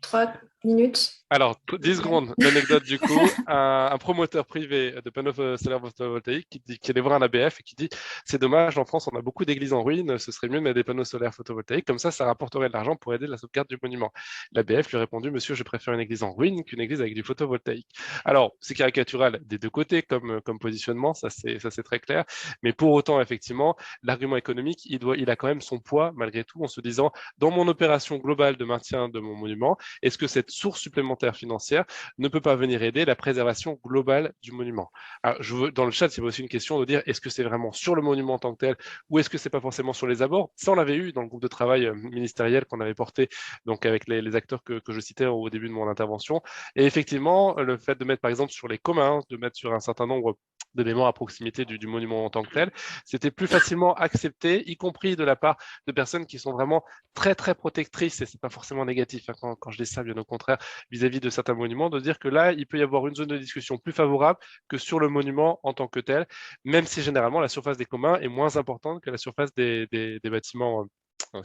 3 minutes. Alors, 10 secondes d'anecdote du coup. Un promoteur privé de panneaux solaires photovoltaïques qui allait voir un ABF et qui dit « C'est dommage, en France, on a beaucoup d'églises en ruine, ce serait mieux de mettre des panneaux solaires photovoltaïques, comme ça rapporterait de l'argent pour aider la sauvegarde du monument. » L'ABF lui a répondu « Monsieur, je préfère une église en ruine qu'une église avec du photovoltaïque. » Alors, c'est caricatural des deux côtés comme positionnement, ça c'est très clair, mais pour autant, effectivement, l'argument économique, il a quand même son poids, malgré tout, en se disant « Dans mon opération globale de maintien de mon monument, est-ce que cette source supplémentaire financière ne peut pas venir aider la préservation globale du monument. » Alors, dans le chat, il y a aussi une question de dire est-ce que c'est vraiment sur le monument en tant que tel ou est-ce que c'est pas forcément sur les abords. Ça, on l'avait eu dans le groupe de travail ministériel qu'on avait porté donc avec les acteurs que je citais au début de mon intervention. Et effectivement, le fait de mettre par exemple sur les communs, de mettre sur un certain nombre d'éléments à proximité du monument en tant que tel, c'était plus facilement accepté, y compris de la part de personnes qui sont vraiment très très protectrices, et c'est pas forcément négatif quand je dis ça, bien au contraire, vis-à-vis de certains monuments, de dire que là, il peut y avoir une zone de discussion plus favorable que sur le monument en tant que tel, même si généralement la surface des communs est moins importante que la surface des bâtiments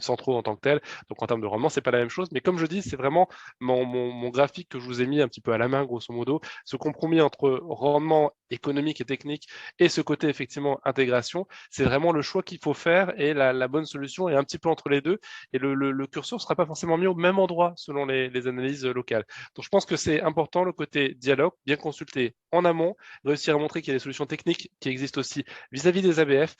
centraux en tant que tel. Donc en termes de rendement, c'est pas la même chose. Mais comme je dis, c'est vraiment mon graphique que je vous ai mis un petit peu à la main, grosso modo, ce compromis entre rendement économique et technique et ce côté effectivement intégration, c'est vraiment le choix qu'il faut faire et la bonne solution est un petit peu entre les deux. Et le curseur ne sera pas forcément mis au même endroit selon les analyses locales. Donc je pense que c'est important le côté dialogue, bien consulter en amont, réussir à montrer qu'il y a des solutions techniques qui existent aussi vis-à-vis des ABF.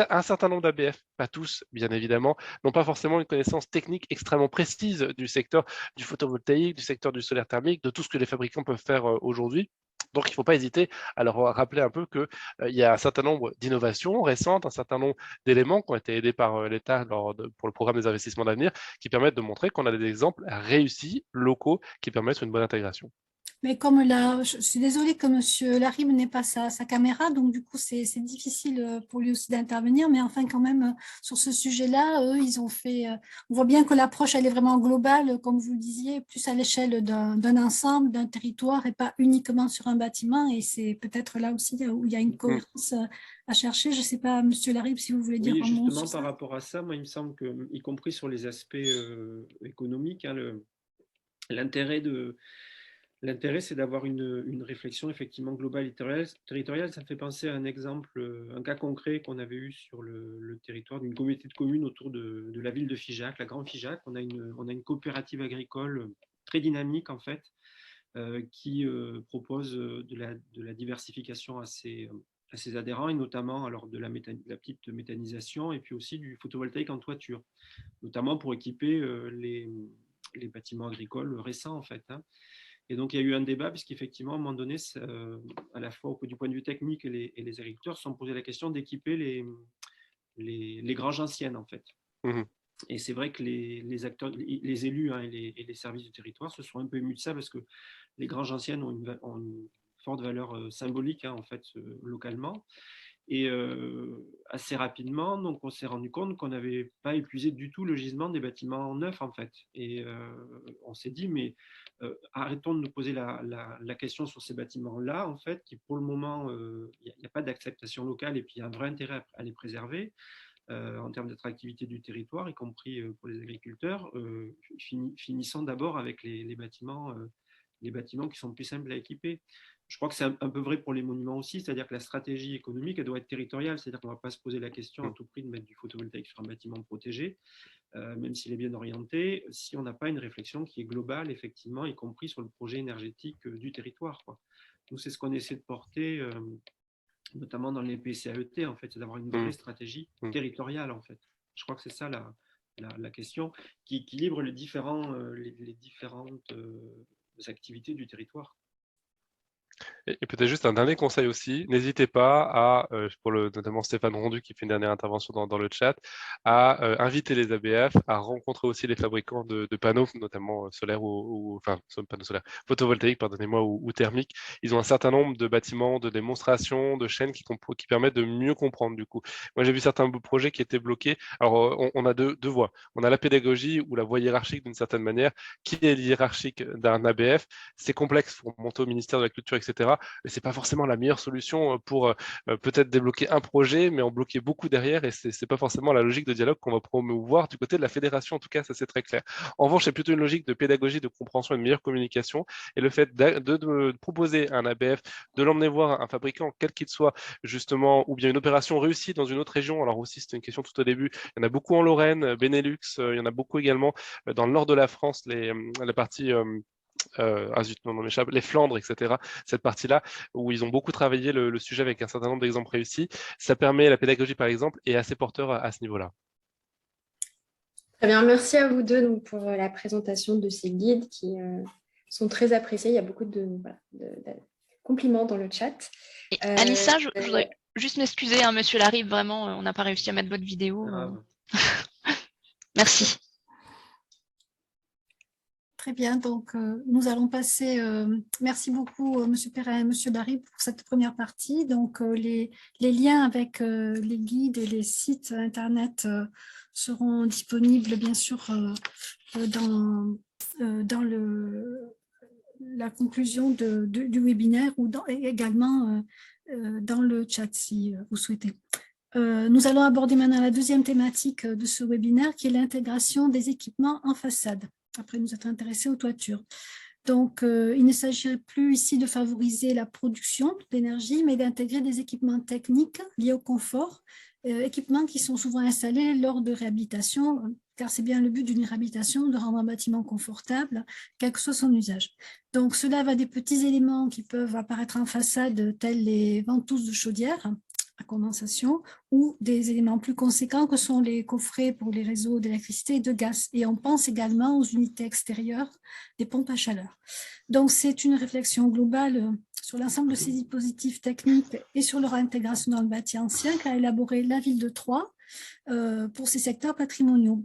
Un certain nombre d'ABF, pas tous bien évidemment, n'ont pas forcément une connaissance technique extrêmement précise du secteur du photovoltaïque, du secteur du solaire thermique, de tout ce que les fabricants peuvent faire aujourd'hui. Donc, il ne faut pas hésiter à leur rappeler un peu qu'il y a un certain nombre d'innovations récentes, un certain nombre d'éléments qui ont été aidés par l'État pour le programme des investissements d'avenir qui permettent de montrer qu'on a des exemples réussis, locaux, qui permettent une bonne intégration. Mais comme là, je suis désolée que M. Larime n'ait pas sa caméra, donc du coup, c'est difficile pour lui aussi d'intervenir. Mais enfin, quand même, sur ce sujet-là, eux, ils ont fait… on voit bien que l'approche, elle est vraiment globale, comme vous le disiez, plus à l'échelle d'un ensemble, d'un territoire, et pas uniquement sur un bâtiment. Et c'est peut-être là aussi où il y a une cohérence à chercher. Je ne sais pas, M. Larime, si vous voulez dire un mot sur ça. Justement, par rapport à ça, moi, il me semble que, y compris sur les aspects économiques, hein, l'intérêt, c'est d'avoir une réflexion effectivement globale et territoriale. Ça me fait penser à un exemple, un cas concret qu'on avait eu sur le territoire d'une communauté de communes autour de la ville de Figeac, la Grande Figeac. On a une coopérative agricole très dynamique en fait, qui propose de la diversification à ses adhérents, et notamment alors de la petite méthanisation et puis aussi du photovoltaïque en toiture, notamment pour équiper les bâtiments agricoles récents en fait, hein. Et donc, il y a eu un débat, puisqu'effectivement, à un moment donné, à la fois du point de vue technique et les agriculteurs se sont posé la question d'équiper les granges anciennes, en fait. Mmh. Et c'est vrai que les acteurs, les élus, hein, et les services du territoire se sont un peu émus de ça, parce que les granges anciennes ont une forte valeur symbolique, hein, en fait, localement. Et assez rapidement, donc, on s'est rendu compte qu'on n'avait pas épuisé du tout le gisement des bâtiments neufs, en fait. Et on s'est dit, mais arrêtons de nous poser la question sur ces bâtiments-là, en fait, qui pour le moment, il n'y a pas d'acceptation locale et puis il y a un vrai intérêt à les préserver. en termes d'attractivité du territoire, y compris pour les agriculteurs, finissant d'abord avec les bâtiments qui sont plus simples à équiper. Je crois que c'est un peu vrai pour les monuments aussi, c'est-à-dire que la stratégie économique, elle doit être territoriale, c'est-à-dire qu'on ne va pas se poser la question à tout prix de mettre du photovoltaïque sur un bâtiment protégé, même s'il est bien orienté, si on n'a pas une réflexion qui est globale, effectivement, y compris sur le projet énergétique du territoire, quoi. Nous, c'est ce qu'on essaie de porter, notamment dans les PCAET, en fait, c'est d'avoir une vraie stratégie territoriale, en fait. Je crois que c'est ça la question, qui équilibre les différentes activités du territoire. Et peut-être juste un dernier conseil aussi, n'hésitez pas à, pour notamment Stéphane Rondu qui fait une dernière intervention dans le chat, à inviter les ABF, à rencontrer aussi les fabricants de panneaux, notamment solaires enfin panneaux solaires, photovoltaïques, pardonnez-moi, ou thermiques. Ils ont un certain nombre de bâtiments, de démonstrations, de chaînes qui permettent de mieux comprendre du coup. Moi j'ai vu certains projets qui étaient bloqués. Alors on a deux voies. On a la pédagogie ou la voie hiérarchique d'une certaine manière. Qui est hiérarchique d'un ABF? C'est complexe pour monter au ministère de la Culture, etc. Et c'est pas forcément la meilleure solution pour peut-être débloquer un projet, mais en bloquer beaucoup derrière. Et c'est pas forcément la logique de dialogue qu'on va promouvoir du côté de la fédération. En tout cas, ça c'est très clair. En revanche, c'est plutôt une logique de pédagogie, de compréhension et de meilleure communication. Et le fait de proposer à un ABF, de l'emmener voir un fabricant, quel qu'il soit, justement, ou bien une opération réussie dans une autre région. Alors aussi, c'était une question tout au début. Il y en a beaucoup en Lorraine, Benelux. Il y en a beaucoup également dans le nord de la France, la partie les Flandres, etc. Cette partie-là, où ils ont beaucoup travaillé le sujet avec un certain nombre d'exemples réussis. Ça permet la pédagogie, par exemple, et assez porteur à ce niveau-là. Très bien, merci à vous deux donc, pour la présentation de ces guides qui sont très appréciés. Il y a beaucoup de compliments dans le chat. Et Anissa, je voudrais juste m'excuser, hein, monsieur Larive, vraiment, on n'a pas réussi à mettre votre vidéo. Merci. Très bien, donc nous allons passer, merci beaucoup Monsieur Perrin et Monsieur Barry pour cette première partie. Donc les liens avec les guides et les sites internet seront disponibles bien sûr dans la conclusion du webinaire ou également dans le chat si vous souhaitez. Nous allons aborder maintenant la deuxième thématique de ce webinaire qui est l'intégration des équipements en façade. Après nous être intéressés aux toitures. Donc, il ne s'agirait plus ici de favoriser la production d'énergie, mais d'intégrer des équipements techniques liés au confort, équipements qui sont souvent installés lors de réhabilitation, car c'est bien le but d'une réhabilitation, de rendre un bâtiment confortable, quel que soit son usage. Donc, cela va des petits éléments qui peuvent apparaître en façade, tels les ventouses de chaudière, à condensation, ou des éléments plus conséquents que sont les coffrets pour les réseaux d'électricité et de gaz. Et on pense également aux unités extérieures des pompes à chaleur. Donc, c'est une réflexion globale sur l'ensemble de ces dispositifs techniques et sur leur intégration dans le bâti ancien qu'a élaboré la ville de Troyes pour ces secteurs patrimoniaux.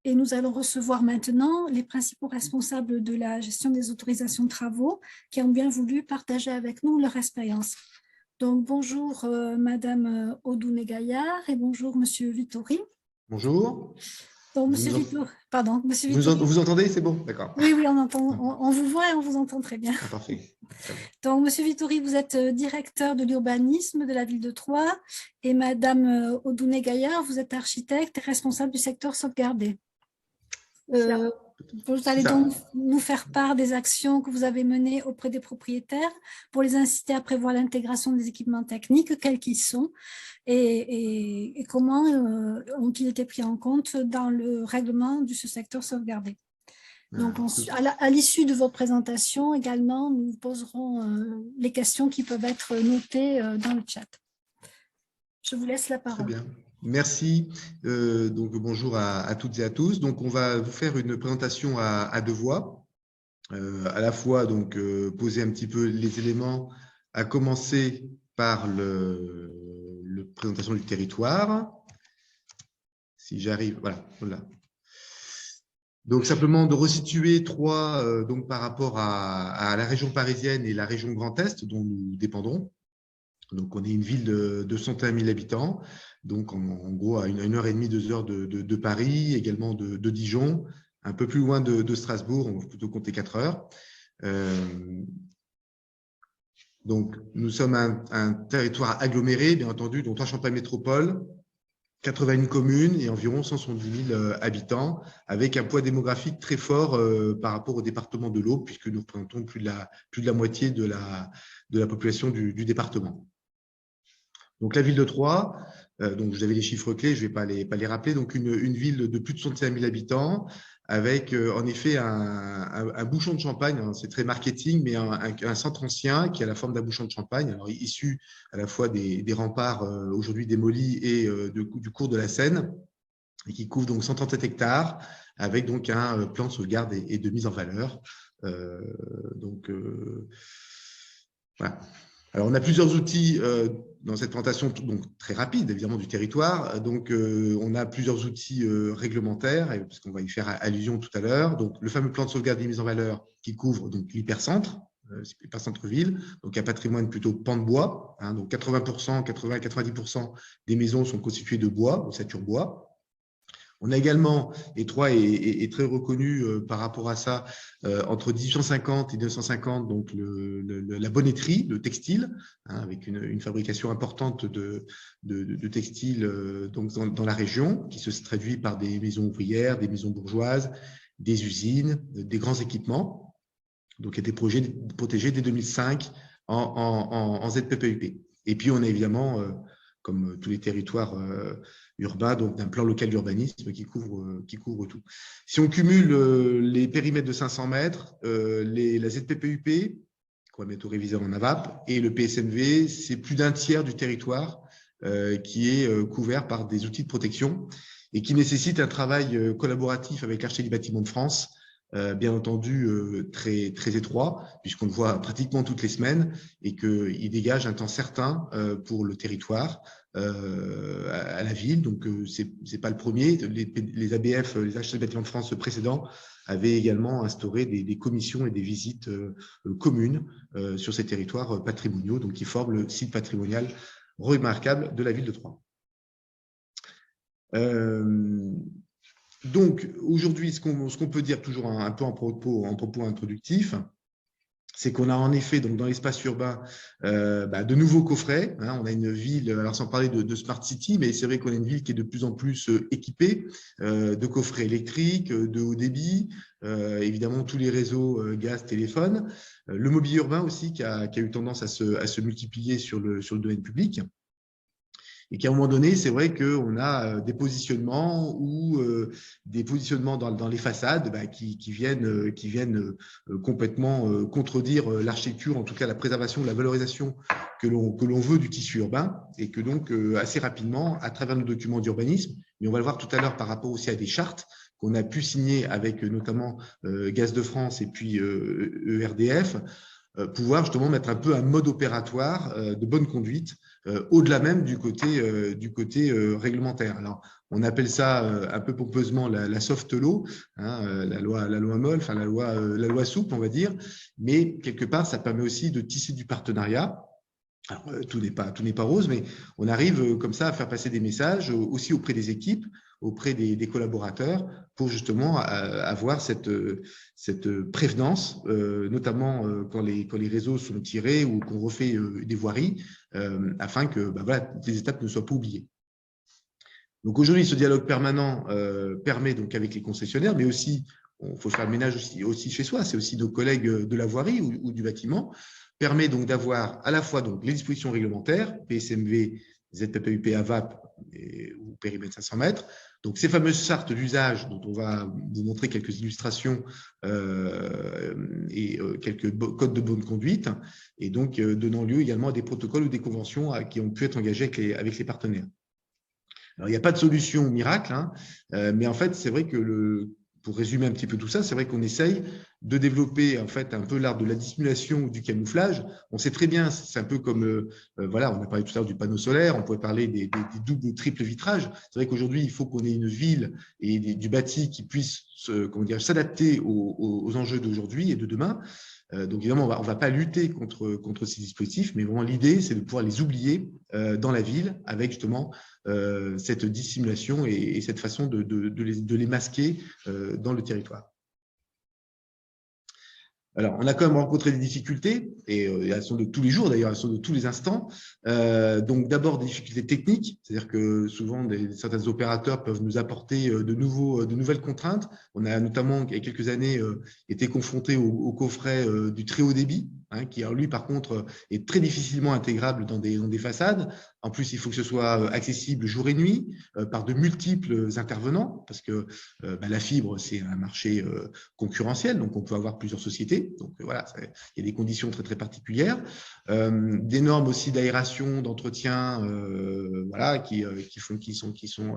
Et nous allons recevoir maintenant les principaux responsables de la gestion des autorisations de travaux qui ont bien voulu partager avec nous leur expérience. Donc, bonjour Madame Audouné-Gaillard et bonjour Monsieur Vittori. Bonjour. Donc, Monsieur Vittori, pardon, Monsieur Vittori. Vous entendez, c'est bon, d'accord. Oui, on entend, on vous voit et on vous entend très bien. Ah, parfait. Donc, Monsieur Vittori, vous êtes directeur de l'urbanisme de la ville de Troyes et Madame Audouné-Gaillard, vous êtes architecte et responsable du secteur sauvegardé. Vous allez donc nous faire part des actions que vous avez menées auprès des propriétaires pour les inciter à prévoir l'intégration des équipements techniques, quels qu'ils sont, et comment ont-ils été pris en compte dans le règlement de ce secteur sauvegardé. Donc, à l'issue de votre présentation, également, nous vous poserons les questions qui peuvent être notées dans le chat. Je vous laisse la parole. Très bien. Merci. Donc, bonjour à toutes et à tous. Donc, on va vous faire une présentation à deux voix. À la fois, donc, poser un petit peu les éléments, à commencer par la présentation du territoire. Si j'arrive, voilà. Donc, simplement de resituer Troyes donc, par rapport à la région parisienne et la région Grand Est dont nous dépendons. Donc, on est une ville de 101 000 habitants, donc en gros à 1h30, 2 heures de Paris, également de Dijon, un peu plus loin de Strasbourg, on va plutôt compter 4 heures. Donc, nous sommes un territoire aggloméré, bien entendu, dont 3 Champagne Métropole, 81 communes et environ 170 000 habitants, avec un poids démographique très fort par rapport au département de l'Aube, puisque nous représentons plus de la moitié de la population du département. Donc la ville de Troyes, donc vous avez les chiffres clés, je ne vais pas les rappeler, donc une ville de plus de 65 000 habitants, avec en effet un bouchon de champagne, hein, c'est très marketing, mais un centre ancien qui a la forme d'un bouchon de champagne, alors issu à la fois des remparts aujourd'hui démolis et du cours de la Seine, et qui couvre donc 137 hectares, avec donc un plan de sauvegarde et de mise en valeur. Voilà. Alors, on a plusieurs outils dans cette présentation, donc très rapide, évidemment, du territoire. Donc, on a plusieurs outils réglementaires, parce qu'on va y faire allusion tout à l'heure. Donc, le fameux plan de sauvegarde et mise en valeur qui couvre l'hypercentre, hypercentre-ville, donc un patrimoine plutôt pan de bois. Hein, donc, 80-90% des maisons sont constituées de bois, ossature bois. On a également, et Troyes est très reconnu par rapport à ça, entre 1850 et 1950, donc la bonnetterie, le textile, hein, avec une fabrication importante de textiles donc dans la région, qui se traduit par des maisons ouvrières, des maisons bourgeoises, des usines, des grands équipements, donc qui étaient protégés dès 2005 en ZPPUP. Et puis, on a évidemment, comme tous les territoires urbains, donc d'un plan local d'urbanisme qui couvre tout. Si on cumule les périmètres de 500 mètres, la ZPPUP, qu'on va bientôt réviser en AVAP, et le PSMV, c'est plus d'un tiers du territoire qui est couvert par des outils de protection et qui nécessite un travail collaboratif avec l'Architecture du bâtiment de France, bien entendu très, très étroit, puisqu'on le voit pratiquement toutes les semaines et qu'il dégage un temps certain pour le territoire, à la ville. Donc, ce n'est pas le premier. Les ABF, les Architectes du bâtiment de France précédents, avaient également instauré des commissions et des visites communes sur ces territoires patrimoniaux, donc qui forment le site patrimonial remarquable de la ville de Troyes. Donc, aujourd'hui, ce qu'on peut dire toujours un peu en propos introductif, c'est qu'on a en effet donc, dans l'espace urbain de nouveaux coffrets. Hein, on a une ville, alors sans parler de Smart City, mais c'est vrai qu'on a une ville qui est de plus en plus équipée de coffrets électriques, de haut débit, évidemment tous les réseaux gaz, téléphone, le mobilier urbain aussi qui a eu tendance à se multiplier sur le domaine public. Et qu'à un moment donné, c'est vrai qu'on a des positionnements ou des positionnements dans les façades qui viennent complètement contredire l'architecture, en tout cas la préservation, la valorisation que l'on veut du tissu urbain, et que donc assez rapidement, à travers nos documents d'urbanisme, mais on va le voir tout à l'heure par rapport aussi à des chartes qu'on a pu signer avec notamment Gaz de France et puis ERDF, pouvoir justement mettre un peu un mode opératoire de bonne conduite au-delà même du côté réglementaire. Alors, on appelle ça un peu pompeusement la soft law, hein, la loi molle, enfin la loi souple, on va dire, mais quelque part, ça permet aussi de tisser du partenariat. Alors, tout n'est pas rose, mais on arrive comme ça à faire passer des messages aussi auprès des équipes, auprès des collaborateurs, pour justement avoir cette prévenance, notamment quand les réseaux sont tirés ou qu'on refait des voiries, afin que les étapes ne soient pas oubliées. Donc aujourd'hui, ce dialogue permanent permet donc avec les concessionnaires, mais aussi, il faut faire le ménage aussi chez soi, c'est aussi nos collègues de la voirie ou du bâtiment, permet donc d'avoir à la fois donc les dispositions réglementaires, PSMV, ZPPUP, AVAP ou périmètre 500 mètres, donc ces fameuses chartes d'usage dont on va vous montrer quelques illustrations et quelques codes de bonne conduite, et donc donnant lieu également à des protocoles ou des conventions qui ont pu être engagés avec les partenaires. Alors, il n'y a pas de solution miracle, hein, mais en fait, c'est vrai que pour résumer un petit peu tout ça, c'est vrai qu'on essaye de développer en fait un peu l'art de la dissimulation ou du camouflage. On sait très bien, c'est un peu comme, voilà, on a parlé tout à l'heure du panneau solaire, on pourrait parler des doubles ou triples vitrages. C'est vrai qu'aujourd'hui, il faut qu'on ait une ville et du bâti qui puisse s'adapter aux enjeux d'aujourd'hui et de demain. Donc évidemment, on ne va pas lutter contre ces dispositifs, mais vraiment l'idée, c'est de pouvoir les oublier dans la ville avec justement cette dissimulation et cette façon de les masquer dans le territoire. Alors, on a quand même rencontré des difficultés, et elles sont de tous les jours d'ailleurs, elles sont de tous les instants. Donc, d'abord, des difficultés techniques, c'est-à-dire que souvent, certains opérateurs peuvent nous apporter de nouvelles contraintes. On a notamment, il y a quelques années, été confronté au coffret du très haut débit, hein, qui, lui, par contre, est très difficilement intégrable dans des façades. En plus, il faut que ce soit accessible jour et nuit par de multiples intervenants, parce que la fibre, c'est un marché concurrentiel, donc on peut avoir plusieurs sociétés. Donc voilà, il y a des conditions très très particulières, des normes aussi d'aération, d'entretien, voilà, qui sont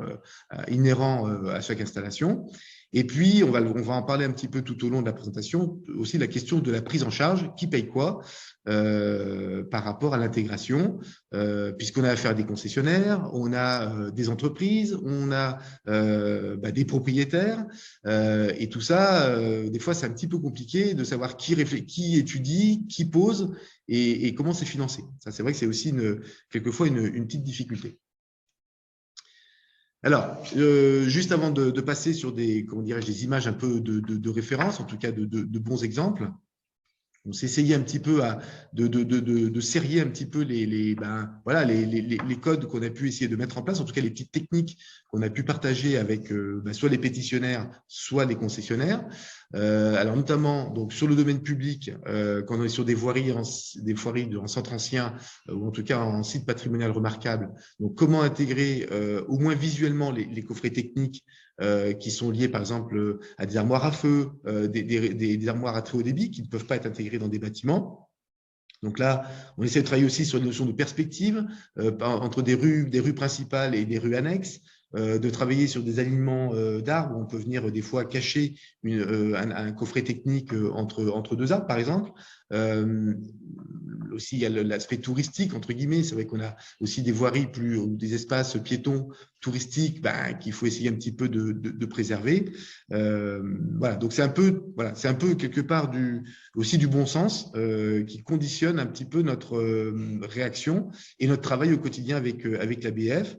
inhérents à chaque installation. Et puis, on va en parler un petit peu tout au long de la présentation, aussi la question de la prise en charge, qui paye quoi par rapport à l'intégration, puisqu'on a affaire à des concessionnaires, on a des entreprises, on a des propriétaires, et tout ça, des fois, c'est un petit peu compliqué de savoir qui étudie, qui pose et comment c'est financé. Ça, c'est vrai que c'est aussi quelquefois une petite difficulté. Alors, juste avant de passer sur des images un peu de référence, en tout cas de bons exemples, on s'est essayé un petit peu de serrer un petit peu les codes qu'on a pu essayer de mettre en place, en tout cas les petites techniques qu'on a pu partager avec soit les pétitionnaires, soit les concessionnaires. Alors notamment donc sur le domaine public, quand on est sur des voiries en centre ancien ou en tout cas en site patrimonial remarquable. Donc comment intégrer au moins visuellement les coffrets techniques qui sont liés par exemple à des armoires à feu, des armoires à très haut débit qui ne peuvent pas être intégrées dans des bâtiments. Donc là, on essaie de travailler aussi sur une notion de perspective entre des rues principales et des rues annexes, de travailler sur des alignements d'arbres où on peut venir des fois cacher un coffret technique entre deux arbres, par exemple. Aussi, il y a l'aspect touristique, entre guillemets. C'est vrai qu'on a aussi des voiries ou des espaces piétons touristiques qu'il faut essayer un petit peu de préserver. Voilà, donc c'est un peu quelque part aussi du bon sens qui conditionne un petit peu notre réaction et notre travail au quotidien avec l'ABF.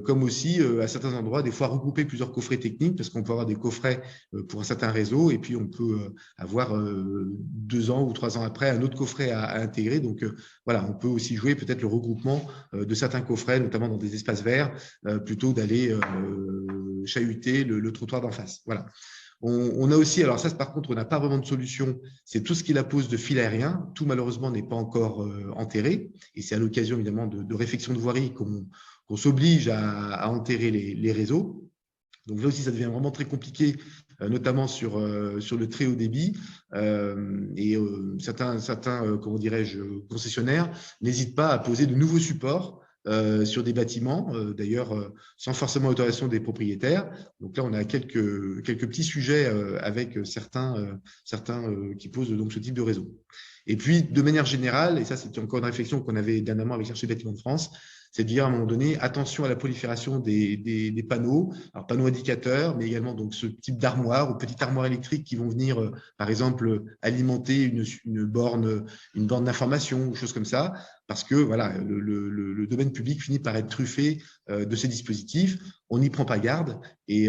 Comme aussi à certains endroits, des fois regrouper plusieurs coffrets techniques, parce qu'on peut avoir des coffrets pour un certain réseau, et puis on peut avoir 2 ans ou 3 ans après un autre coffret à intégrer. Donc voilà, on peut aussi jouer peut-être le regroupement de certains coffrets, notamment dans des espaces verts, plutôt d'aller chahuter le trottoir d'en face. Voilà. On a aussi, alors ça par contre, on n'a pas vraiment de solution, c'est tout ce qui est la pose de fil aérien. Tout malheureusement n'est pas encore enterré, et c'est à l'occasion évidemment de réflexions de voirie qu'on s'oblige à enterrer les réseaux. Donc là aussi, ça devient vraiment très compliqué, notamment sur le très haut débit. Certains comment dirais-je, concessionnaires n'hésitent pas à poser de nouveaux supports sur des bâtiments, d'ailleurs sans forcément autorisation des propriétaires. Donc là, on a quelques petits sujets avec certains qui posent donc ce type de réseau. Et puis, de manière générale, et ça c'est encore une réflexion qu'on avait dernièrement avec l'Architecte des Bâtiments de France, c'est de dire à un moment donné, attention à la prolifération des panneaux, alors panneaux indicateurs, mais également donc ce type d'armoire ou petites armoires électriques qui vont venir, par exemple, alimenter une borne d'information ou choses comme ça, parce que voilà, le domaine public finit par être truffé de ces dispositifs. On n'y prend pas garde, et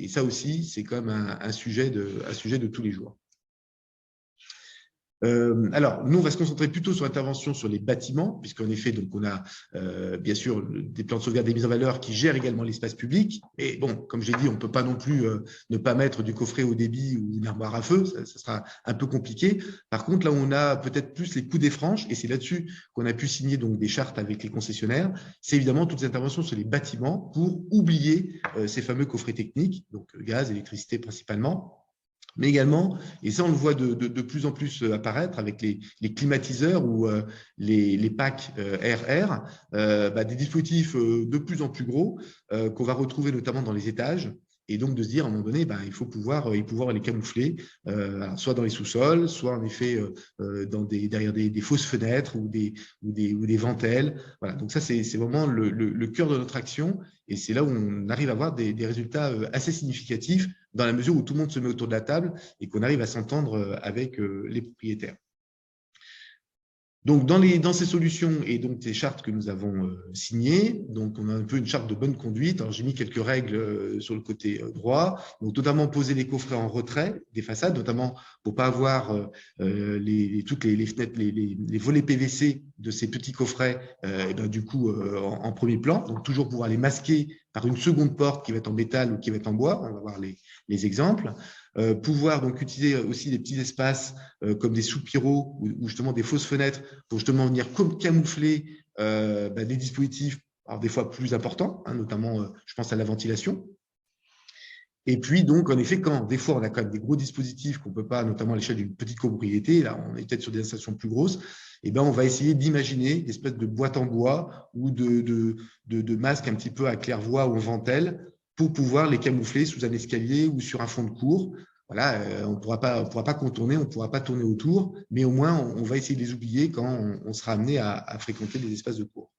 ça aussi, c'est quand même un sujet de tous les jours. Alors, nous, on va se concentrer plutôt sur l'intervention sur les bâtiments, puisqu'en effet, donc, on a bien sûr des plans de sauvegarde des mises en valeur qui gèrent également l'espace public. Et bon, comme j'ai dit, on ne peut pas non plus ne pas mettre du coffret haut débit ou une armoire à feu, ça sera un peu compliqué. Par contre, là où on a peut-être plus les coups des franges, et c'est là-dessus qu'on a pu signer donc des chartes avec les concessionnaires, c'est évidemment toutes les interventions sur les bâtiments pour oublier ces fameux coffrets techniques, donc gaz, électricité principalement. Mais également, et ça on le voit de plus en plus apparaître avec les climatiseurs ou les packs RR, des dispositifs de plus en plus gros qu'on va retrouver notamment dans les étages. Et donc de se dire à un moment donné, il faut pouvoir les camoufler, soit dans les sous-sols, soit en effet derrière des fausses fenêtres ou des ventelles. Voilà. Donc ça, c'est vraiment le cœur de notre action, et c'est là où on arrive à avoir des résultats assez significatifs dans la mesure où tout le monde se met autour de la table et qu'on arrive à s'entendre avec les propriétaires. Donc, dans ces solutions et donc ces chartes que nous avons signées, donc on a un peu une charte de bonne conduite. Alors, j'ai mis quelques règles sur le côté droit, donc notamment poser les coffrets en retrait des façades, notamment pour pas avoir toutes les fenêtres, les volets PVC de ces petits coffrets, et ben, du coup en premier plan. Donc, toujours pouvoir les masquer par une seconde porte qui va être en métal ou qui va être en bois. On va voir les exemples. Pouvoir donc utiliser aussi des petits espaces comme des soupiraux ou justement des fausses fenêtres pour justement venir camoufler des dispositifs, alors des fois plus importants, hein, notamment je pense à la ventilation. Et puis donc en effet, quand des fois on a quand même des gros dispositifs qu'on ne peut pas, notamment à l'échelle d'une petite copropriété, là on est peut-être sur des installations plus grosses, et ben on va essayer d'imaginer des espèces de boîtes en bois ou de masques un petit peu à claire-voie ou en ventelle pour pouvoir les camoufler sous un escalier ou sur un fond de cour. Voilà, on ne pourra pas contourner, on ne pourra pas tourner autour, mais au moins on va essayer de les oublier quand on sera amené à fréquenter des espaces de cours.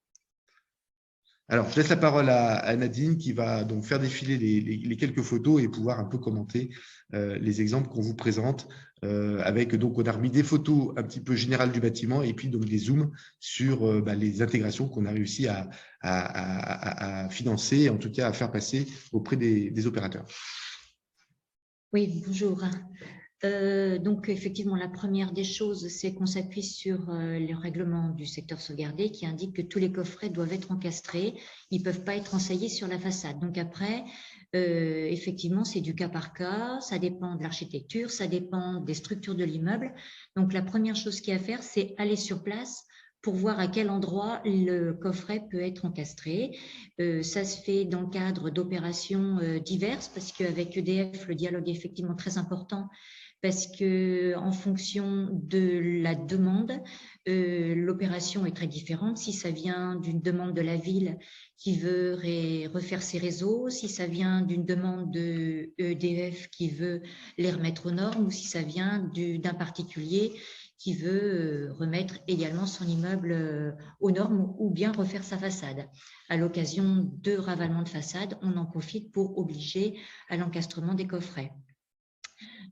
Alors, je laisse la parole à Nadine qui va donc faire défiler les quelques photos et pouvoir un peu commenter les exemples qu'on vous présente. Donc, on a remis des photos un petit peu générales du bâtiment et puis donc des zooms sur les intégrations qu'on a réussi à financer, en tout cas à faire passer auprès des opérateurs. Oui, bonjour. Donc, effectivement, la première des choses, c'est qu'on s'appuie sur le règlement du secteur sauvegardé qui indique que tous les coffrets doivent être encastrés. Ils ne peuvent pas être ensaillés sur la façade. Donc après, effectivement, c'est du cas par cas. Ça dépend de l'architecture, ça dépend des structures de l'immeuble. Donc, la première chose qu'il y a à faire, c'est aller sur place pour voir à quel endroit le coffret peut être encastré. Ça se fait dans le cadre d'opérations diverses parce qu'avec EDF, le dialogue est effectivement très important parce qu'en fonction de la demande, l'opération est très différente. Si ça vient d'une demande de la ville qui veut refaire ses réseaux, si ça vient d'une demande de EDF qui veut les remettre aux normes ou si ça vient d'un particulier qui veut remettre également son immeuble aux normes ou bien refaire sa façade. À l'occasion de ravalement de façade, on en profite pour obliger à l'encastrement des coffrets.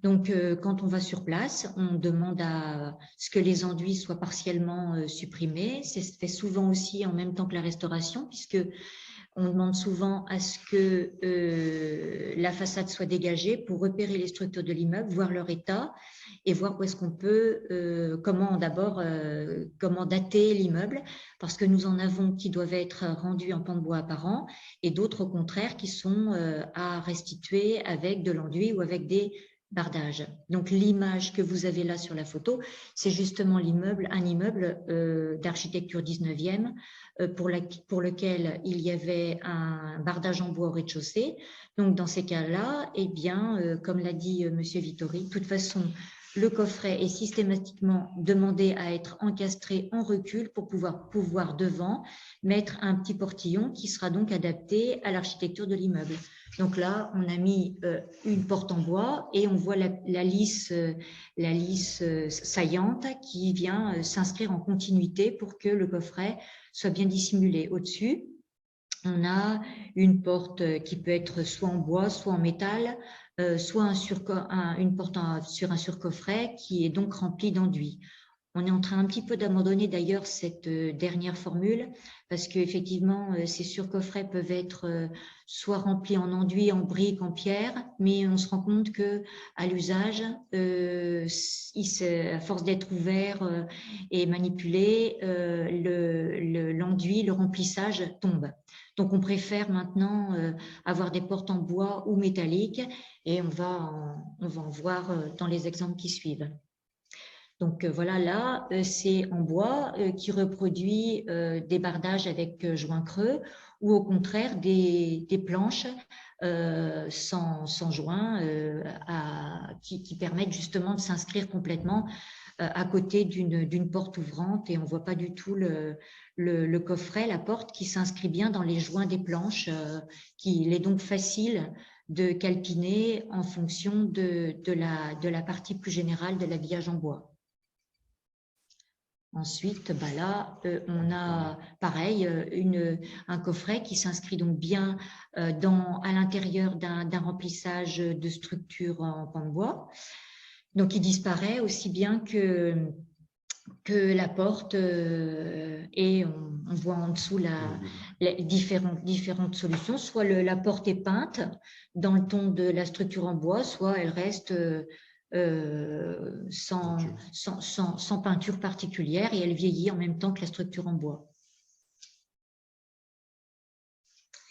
Donc, quand on va sur place, on demande à ce que les enduits soient partiellement supprimés. C'est fait souvent aussi en même temps que la restauration, puisque on demande souvent à ce que la façade soit dégagée pour repérer les structures de l'immeuble, voir leur état et voir où est-ce qu'on peut, comment dater l'immeuble, parce que nous en avons qui doivent être rendus en pan de bois apparent et d'autres au contraire qui sont à restituer avec de l'enduit ou avec des bardages. Donc l'image que vous avez là sur la photo, c'est justement un immeuble d'architecture 19e pour lequel il y avait un bardage en bois au rez-de-chaussée. Donc dans ces cas-là, eh bien, comme l'a dit Monsieur Vittori, de toute façon, le coffret est systématiquement demandé à être encastré en recul pour pouvoir devant mettre un petit portillon qui sera donc adapté à l'architecture de l'immeuble. Donc là, on a mis une porte en bois et on voit la lisse saillante qui vient s'inscrire en continuité pour que le coffret soit bien dissimulé. Au-dessus, on a une porte qui peut être soit en bois, soit en métal, soit une porte sur un surcoffret qui est donc remplie d'enduit. On est en train un petit peu d'abandonner d'ailleurs cette dernière formule parce qu'effectivement, ces surcoffrets peuvent être soit remplis en enduit, en briques, en pierre, mais on se rend compte qu'à l'usage, à force d'être ouvert et manipulé, l'enduit, le remplissage tombe. Donc, on préfère maintenant avoir des portes en bois ou métalliques et on va en voir dans les exemples qui suivent. Donc voilà, là, c'est en bois qui reproduit des bardages avec joints creux ou au contraire des planches sans joints qui permettent justement de s'inscrire complètement à côté d'une porte ouvrante et on ne voit pas du tout le coffret, la porte qui s'inscrit bien dans les joints des planches, qu'il est donc facile de calpiner en fonction de la partie plus générale de l'habillage en bois. Ensuite, là, on a pareil un coffret qui s'inscrit donc bien à l'intérieur d'un remplissage de structure en pan de bois. Donc, il disparaît aussi bien que que la porte et on voit en dessous les différentes solutions. Soit la porte est peinte dans le ton de la structure en bois, soit elle reste sans peinture particulière et elle vieillit en même temps que la structure en bois.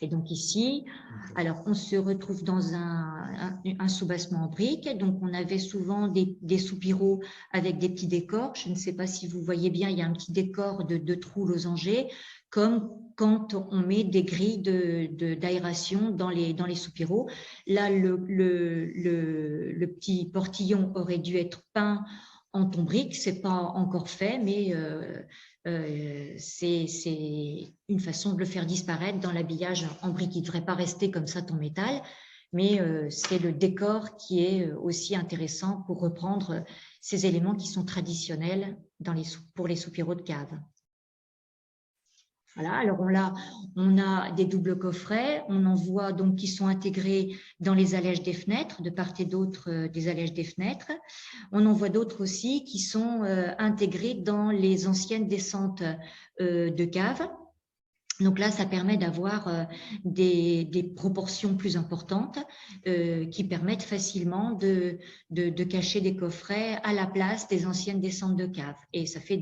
Et donc ici, alors on se retrouve dans un soubassement en briques. Donc on avait souvent des soupiraux avec des petits décors. Je ne sais pas si vous voyez bien, il y a un petit décor de trous losangés, comme quand on met des grilles d'aération dans les soupiraux. Là, le petit portillon aurait dû être peint en ton brique. Ce n'est pas encore fait, mais c'est une façon de le faire disparaître dans l'habillage en brique. Il ne devrait pas rester comme ça ton métal, mais c'est le décor qui est aussi intéressant pour reprendre ces éléments qui sont traditionnels pour les soupiraux de cave. Voilà, alors on a des doubles coffrets, on en voit donc qui sont intégrés dans les allèges des fenêtres, de part et d'autre des allèges des fenêtres. On en voit d'autres aussi qui sont intégrés dans les anciennes descentes de cave. Donc là, ça permet d'avoir des proportions plus importantes qui permettent facilement de cacher des coffrets à la place des anciennes descentes de cave. Et ça fait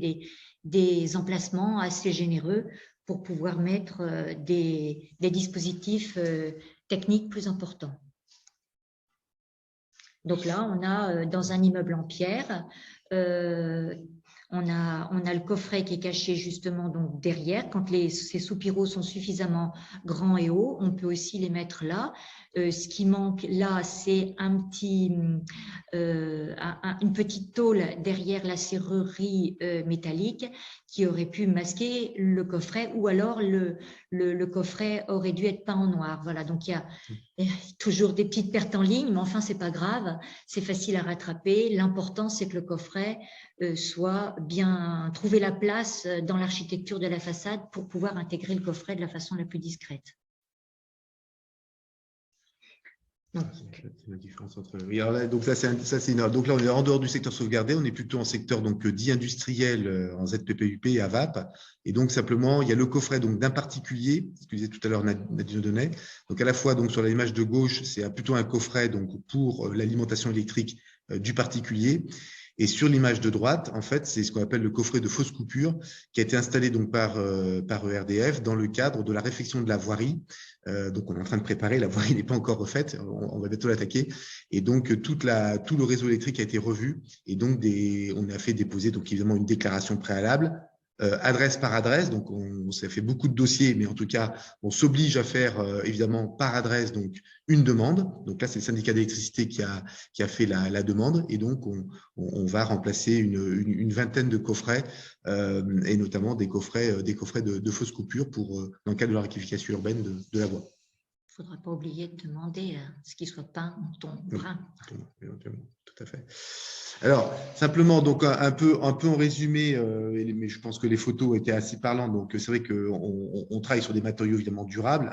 des emplacements assez généreux pour pouvoir mettre des dispositifs techniques plus importants. Donc là, on a dans un immeuble en pierre, on a le coffret qui est caché justement donc derrière. Quand ces soupiraux sont suffisamment grands et hauts, on peut aussi les mettre là. Ce qui manque là, c'est une petite tôle derrière la serrurerie métallique qui aurait pu masquer le coffret, ou alors le coffret aurait dû être peint en noir. Voilà, donc il y a toujours des petites pertes en ligne, mais enfin, c'est pas grave, c'est facile à rattraper. L'important, c'est que le coffret soit bien, trouver la place dans l'architecture de la façade pour pouvoir intégrer le coffret de la façon la plus discrète. Donc, la différence entre... Oui, alors là, donc donc là, on est en dehors du secteur sauvegardé, on est plutôt en secteur donc dit industriel en ZPPUP et AVAP. Et donc simplement, il y a le coffret donc d'un particulier, ce que disait tout à l'heure Nadine Odenay. Donc à la fois donc sur l'image de gauche, c'est plutôt un coffret donc pour l'alimentation électrique du particulier. Et sur l'image de droite, en fait, c'est ce qu'on appelle le coffret de fausse coupure qui a été installé donc par ERDF dans le cadre de la réfection de la voirie. Donc, on est en train de préparer, la voirie n'est pas encore refaite, on va bientôt l'attaquer. Et donc, tout le réseau électrique a été revu. Et donc, on a fait déposer donc évidemment une déclaration préalable, adresse par adresse. Donc, ça fait beaucoup de dossiers, mais en tout cas, on s'oblige à faire évidemment par adresse donc une demande. Donc là, c'est le syndicat d'électricité qui a fait la demande. Et donc, on va remplacer une vingtaine de coffrets et notamment des coffrets de fausse coupure dans le cadre de la rectification urbaine de la voie. Il ne faudra pas oublier de demander à ce qu'il soit peint en ton brun. Éventuellement, tout à fait. Alors, simplement, donc un peu en résumé, mais je pense que les photos étaient assez parlantes. Donc, c'est vrai qu'on travaille sur des matériaux évidemment durables,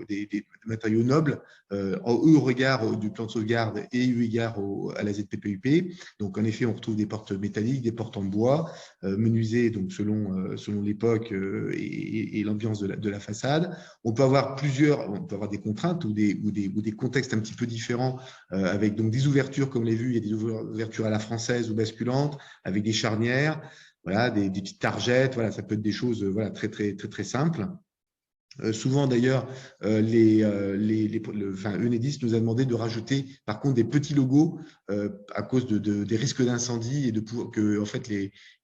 des matériaux nobles, au regard du plan de sauvegarde et eu égard à la ZPPUP. Donc, en effet, on retrouve des portes métalliques, des portes en bois, menuisées donc selon l'époque et l'ambiance de la façade. On peut avoir des contraintes ou des contextes un petit peu différents avec donc des ouvertures, comme on l'a vu, il y a des ouvertures à la française ou basculantes, avec des charnières, voilà, des petites targettes, voilà, ça peut être des choses voilà, très, très, très, très simples. Souvent d'ailleurs, Enedis nous a demandé de rajouter par contre des petits logos à cause des risques d'incendie et que en fait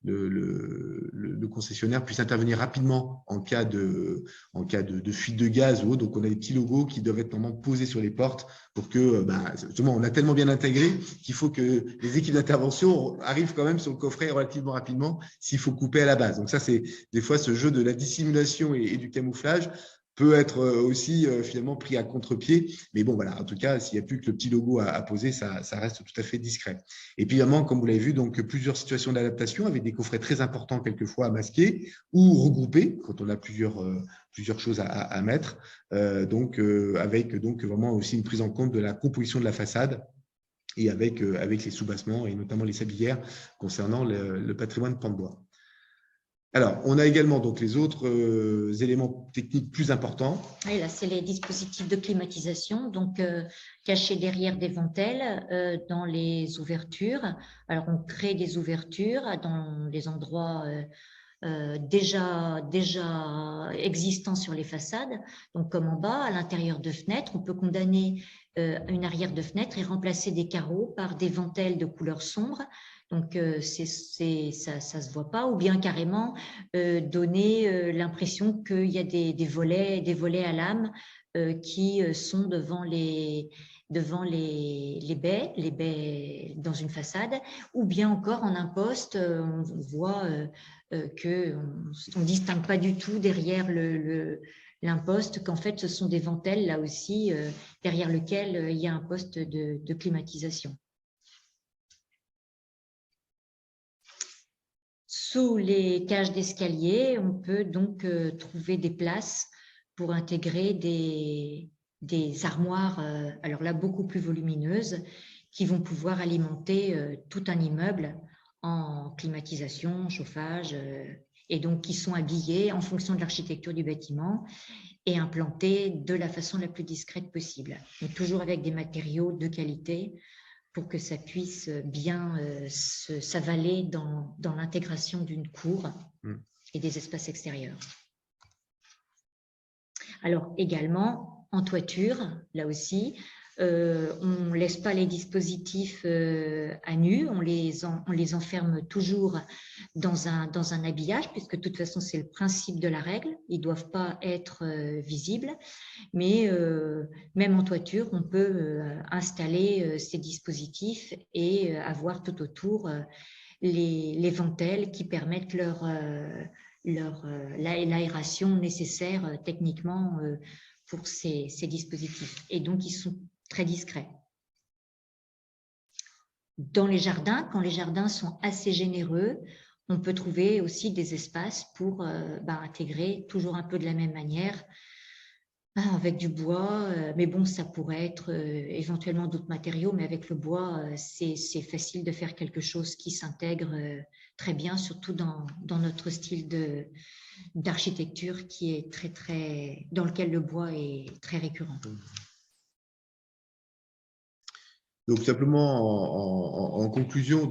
le concessionnaire puisse intervenir rapidement en cas de fuite de gaz ou autre. Donc on a des petits logos qui doivent être normalement posés sur les portes pour que justement on a tellement bien intégré qu'il faut que les équipes d'intervention arrivent quand même sur le coffret relativement rapidement s'il faut couper à la base. Donc ça, c'est des fois ce jeu de la dissimulation et du camouflage peut être aussi finalement pris à contre-pied. Mais bon, voilà, en tout cas, s'il n'y a plus que le petit logo à poser, ça reste tout à fait discret. Et puis, évidemment, comme vous l'avez vu, donc plusieurs situations d'adaptation avec des coffrets très importants quelquefois à masquer ou regrouper quand on a plusieurs choses à mettre. Avec donc vraiment aussi une prise en compte de la composition de la façade et avec les soubassements et notamment les sablières concernant le patrimoine pan de bois. Alors, on a également donc les autres éléments techniques plus importants. Oui, là, c'est les dispositifs de climatisation, donc cachés derrière des ventelles dans les ouvertures. Alors, on crée des ouvertures dans des endroits déjà existants sur les façades. Donc, comme en bas, à l'intérieur de fenêtres, on peut condamner une arrière de fenêtre et remplacer des carreaux par des ventelles de couleur sombre. Donc, ça se voit pas, ou bien carrément donner l'impression qu'il y a des volets à lame qui sont devant les baies dans une façade, ou bien encore en imposte, on voit qu'on ne distingue pas du tout derrière l'imposte qu'en fait ce sont des ventelles là aussi derrière lequel il y a un poste de climatisation. Sous les cages d'escalier, on peut donc trouver des places pour intégrer des armoires, alors là beaucoup plus volumineuses, qui vont pouvoir alimenter tout un immeuble en climatisation, chauffage, et donc qui sont habillées en fonction de l'architecture du bâtiment et implantées de la façon la plus discrète possible, mais toujours avec des matériaux de qualité pour que ça puisse bien s'avaler dans l'intégration d'une cour et des espaces extérieurs. Alors également, en toiture, là aussi, on ne laisse pas les dispositifs à nu, on les enferme toujours dans un habillage, puisque de toute façon, c'est le principe de la règle, ils ne doivent pas être visibles, mais même en toiture, on peut installer ces dispositifs et avoir tout autour les ventelles qui permettent l'aération nécessaire techniquement pour ces dispositifs. Et donc, ils sont très discrets. Dans les jardins, quand les jardins sont assez généreux, on peut trouver aussi des espaces pour intégrer toujours un peu de la même manière, avec du bois, mais bon, ça pourrait être éventuellement d'autres matériaux, mais avec le bois, c'est facile de faire quelque chose qui s'intègre très bien, surtout dans notre style d'architecture qui est dans lequel le bois est très récurrent. Donc simplement en conclusion,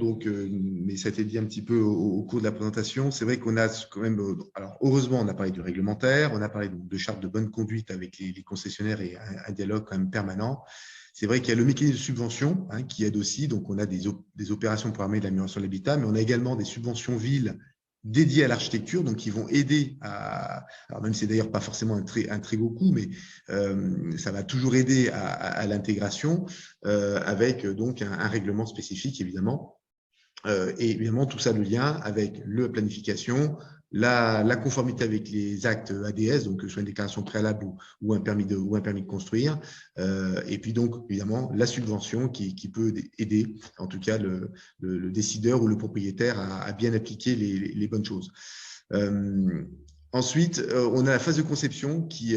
mais ça a été dit un petit peu au cours de la présentation, c'est vrai qu'on a quand même, alors heureusement on a parlé du réglementaire, on a parlé de charte de bonne conduite avec les concessionnaires et un dialogue quand même permanent. C'est vrai qu'il y a le mécanisme de subvention qui aide aussi, donc on a des opérations programmées de l'amélioration de l'habitat, mais on a également des subventions villes dédiés à l'architecture, donc qui vont aider alors même si c'est d'ailleurs pas forcément un très gros coût, mais ça va toujours aider à l'intégration avec donc un règlement spécifique évidemment, et évidemment tout ça le lien avec la planification, la conformité avec les actes ADS, donc que ce soit une déclaration préalable ou un permis de construire, et puis donc évidemment la subvention qui peut aider en tout cas le décideur ou le propriétaire à bien appliquer les bonnes choses. Ensuite, on a la phase de conception qui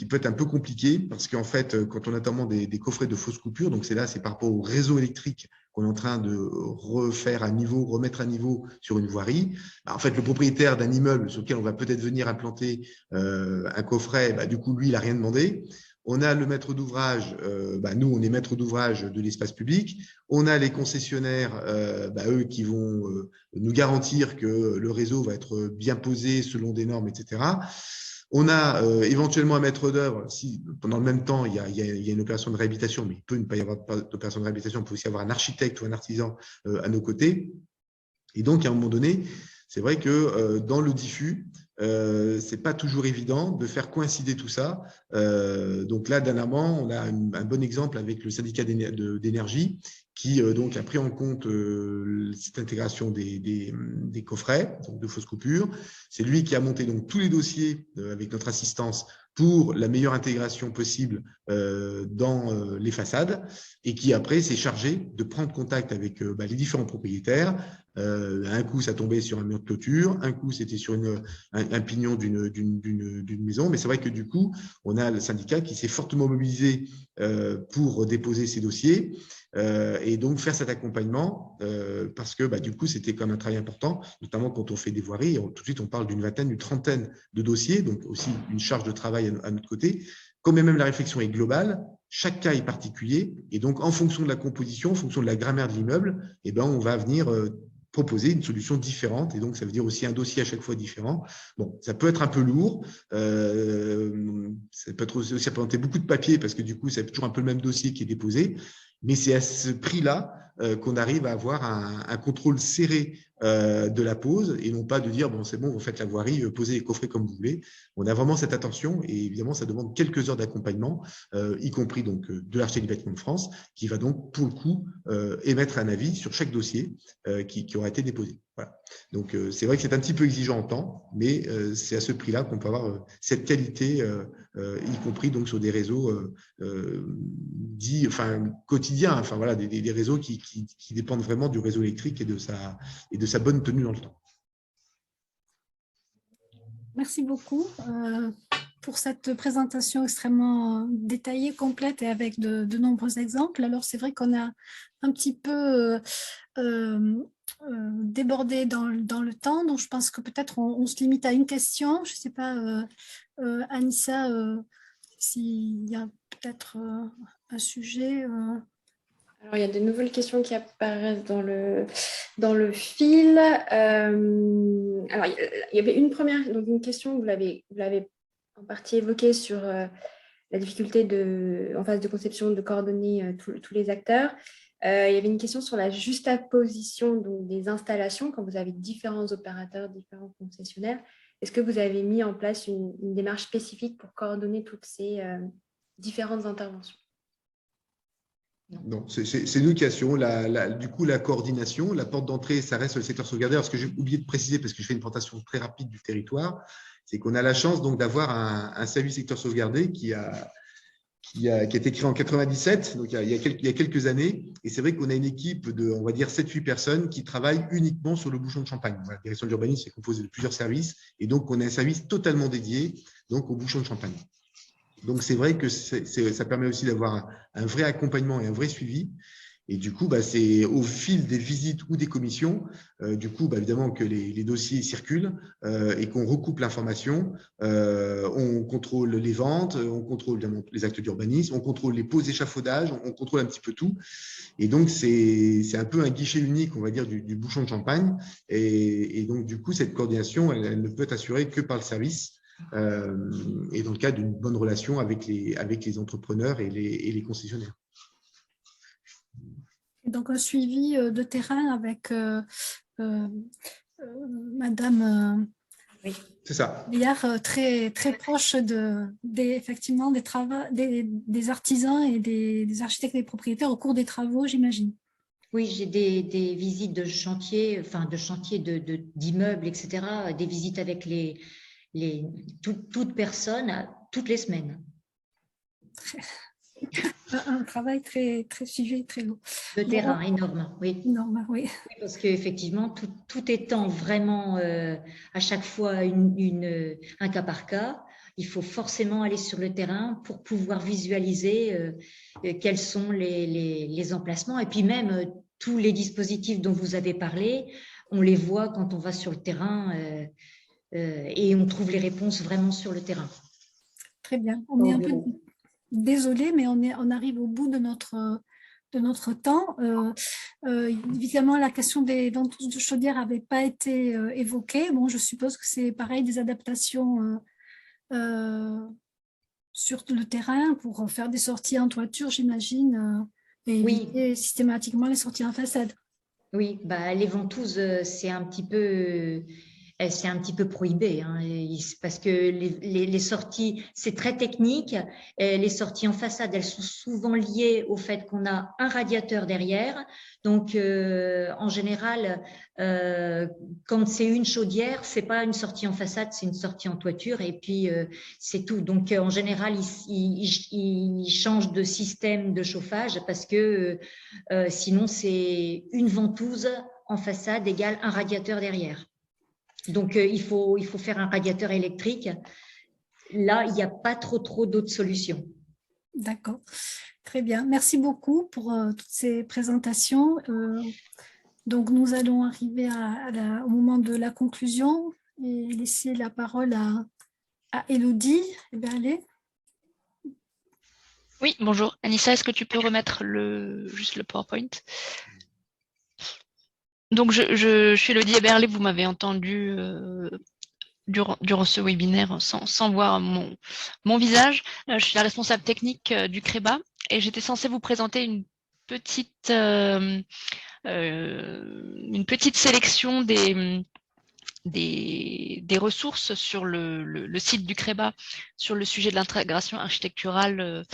peut être un peu compliquée parce qu'en fait, quand on a notamment des coffrets de fausses coupures, donc c'est par rapport au réseau électrique qu'on est en train de remettre à niveau sur une voirie. En fait, le propriétaire d'un immeuble sur lequel on va peut-être venir implanter un coffret, du coup, lui, il n'a rien demandé. On a le maître d'ouvrage, nous, on est maître d'ouvrage de l'espace public. On a les concessionnaires, eux, qui vont nous garantir que le réseau va être bien posé selon des normes, etc. On a éventuellement un maître d'œuvre, si pendant le même temps, il y a une opération de réhabilitation, mais il peut ne pas y avoir d'opération de réhabilitation, on peut aussi avoir un architecte ou un artisan à nos côtés. Et donc, à un moment donné, c'est vrai que dans le diffus, c'est pas toujours évident de faire coïncider tout ça. Donc là, dernièrement, on a un bon exemple avec le syndicat d'énergie qui donc a pris en compte cette intégration des coffrets, donc de fausses coupures. C'est lui qui a monté donc tous les dossiers avec notre assistance pour la meilleure intégration possible dans les façades et qui après s'est chargé de prendre contact avec les différents propriétaires. Un coup, ça tombait sur un mur de clôture, un coup, c'était sur un pignon d'une maison. Mais c'est vrai que du coup, on a le syndicat qui s'est fortement mobilisé pour déposer ces dossiers. et donc faire cet accompagnement parce que du coup, c'était comme un travail important, notamment quand on fait des voiries. Tout de suite, on parle d'une vingtaine, d'une trentaine de dossiers, donc aussi une charge de travail à notre côté. Quand même la réflexion est globale, chaque cas est particulier, et donc en fonction de la composition, en fonction de la grammaire de l'immeuble, on va venir proposer une solution différente, et donc ça veut dire aussi un dossier à chaque fois différent. Bon, ça peut être un peu lourd, ça peut être aussi représenter beaucoup de papier, parce que du coup, c'est toujours un peu le même dossier qui est déposé, mais c'est à ce prix-là qu'on arrive à avoir un contrôle serré de la pose, et non pas de dire, bon, c'est bon, vous faites la voirie, posez les coffrets comme vous voulez. On a vraiment cette attention, et évidemment, ça demande quelques heures d'accompagnement, y compris donc de l'Architecte du bâtiment de France, qui va donc, pour le coup, émettre un avis sur chaque dossier qui aura été déposé. Voilà. Donc, c'est vrai que c'est un petit peu exigeant en temps, mais c'est à ce prix-là qu'on peut avoir cette qualité, y compris donc sur des réseaux dits, quotidiens, voilà, des réseaux qui dépendent vraiment du réseau électrique et de sa bonne tenue dans le temps. Merci beaucoup pour cette présentation extrêmement détaillée, complète et avec de nombreux exemples. Alors, c'est vrai qu'on a un petit peu débordé dans le temps, donc je pense que peut-être on se limite à une question. Je ne sais pas, Anissa, s'il y a peut-être un sujet. Alors, il y a de nouvelles questions qui apparaissent dans le fil. Alors, il y avait une première, donc une question, vous l'avez en partie évoquée sur la difficulté en phase de conception de coordonner tous les acteurs. Il y avait une question sur la juxtaposition donc, des installations quand vous avez différents opérateurs, différents concessionnaires. Est-ce que vous avez mis en place une démarche spécifique pour coordonner toutes ces différentes interventions? Non, c'est nous qui assurons du coup la coordination. La porte d'entrée, ça reste le secteur sauvegardé. Alors, ce que j'ai oublié de préciser, parce que je fais une présentation très rapide du territoire, c'est qu'on a la chance donc d'avoir un service secteur sauvegardé qui a été créé en 97, donc il y a quelques années. Et c'est vrai qu'on a une équipe de, on va dire, 7-8 personnes qui travaillent uniquement sur le bouchon de champagne. La direction de l'urbanisme est composée de plusieurs services. Et donc, on a un service totalement dédié donc, au bouchon de champagne. Donc, c'est vrai que ça permet aussi d'avoir un vrai accompagnement et un vrai suivi. Et du coup, c'est au fil des visites ou des commissions, évidemment, que les dossiers circulent et qu'on recoupe l'information. On contrôle les ventes, on contrôle évidemment les actes d'urbanisme, on contrôle les poses d'échafaudage, on contrôle un petit peu tout. Et donc, c'est un peu un guichet unique, on va dire, du bouchon de champagne. Et donc, du coup, cette coordination, elle ne peut être assurée que par le service. Et dans le cadre d'une bonne relation avec les entrepreneurs et les concessionnaires. Donc, un suivi de terrain avec Madame c'est ça. Billard, très proche effectivement des artisans et des architectes et des propriétaires au cours des travaux, j'imagine. Oui, j'ai des visites de chantier, d'immeubles, etc., des visites avec toute personne toutes les semaines. Un travail très suivi, très lourd. Le terrain, énorme, oui. Énorme, oui. Oui, parce qu'effectivement, tout étant vraiment à chaque fois un cas par cas, il faut forcément aller sur le terrain pour pouvoir visualiser quels sont les emplacements. Et puis même, tous les dispositifs dont vous avez parlé, on les voit quand on va sur le terrain et on trouve les réponses vraiment sur le terrain. Très bien. On est un peu désolé, mais on arrive au bout de notre temps. Évidemment, la question des ventouses de chaudière n'avait pas été évoquée. Bon, je suppose que c'est pareil, des adaptations sur le terrain pour faire des sorties en toiture, j'imagine, et éviter systématiquement les sorties en façade. Oui, les ventouses, c'est un petit peu prohibé, hein, parce que les sorties, c'est très technique. Les sorties en façade, elles sont souvent liées au fait qu'on a un radiateur derrière. Donc, en général, quand c'est une chaudière, c'est pas une sortie en façade, c'est une sortie en toiture, et puis c'est tout. Donc, en général, ils changent de système de chauffage parce que sinon, c'est une ventouse en façade égale un radiateur derrière. Donc, il faut faire un radiateur électrique. Là, il n'y a pas trop d'autres solutions. D'accord. Très bien. Merci beaucoup pour toutes ces présentations. Donc, nous allons arriver au moment de la conclusion et laisser la parole à Élodie. Eh bien, allez. Oui, bonjour. Anissa, est-ce que tu peux remettre juste le PowerPoint? Donc, je suis Élodie Eberlé, vous m'avez entendu durant ce webinaire sans voir mon visage. Je suis la responsable technique du CREBA et j'étais censée vous présenter une petite sélection des ressources sur le site du CREBA sur le sujet de l'intégration architecturale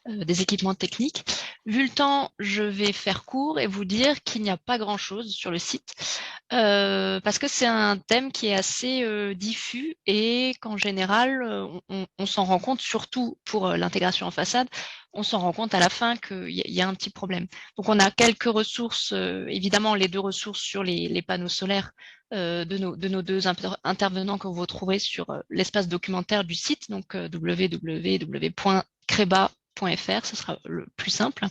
des équipements techniques. Vu le temps, je vais faire court et vous dire qu'il n'y a pas grand-chose sur le site parce que c'est un thème qui est assez diffus et qu'en général, on s'en rend compte, surtout pour l'intégration en façade, on s'en rend compte à la fin qu'il y a un petit problème. Donc, on a quelques ressources, évidemment, les 2 ressources sur les panneaux solaires de nos 2 intervenants que vous trouverez sur l'espace documentaire du site, donc www.creba.fr, ce sera le plus simple.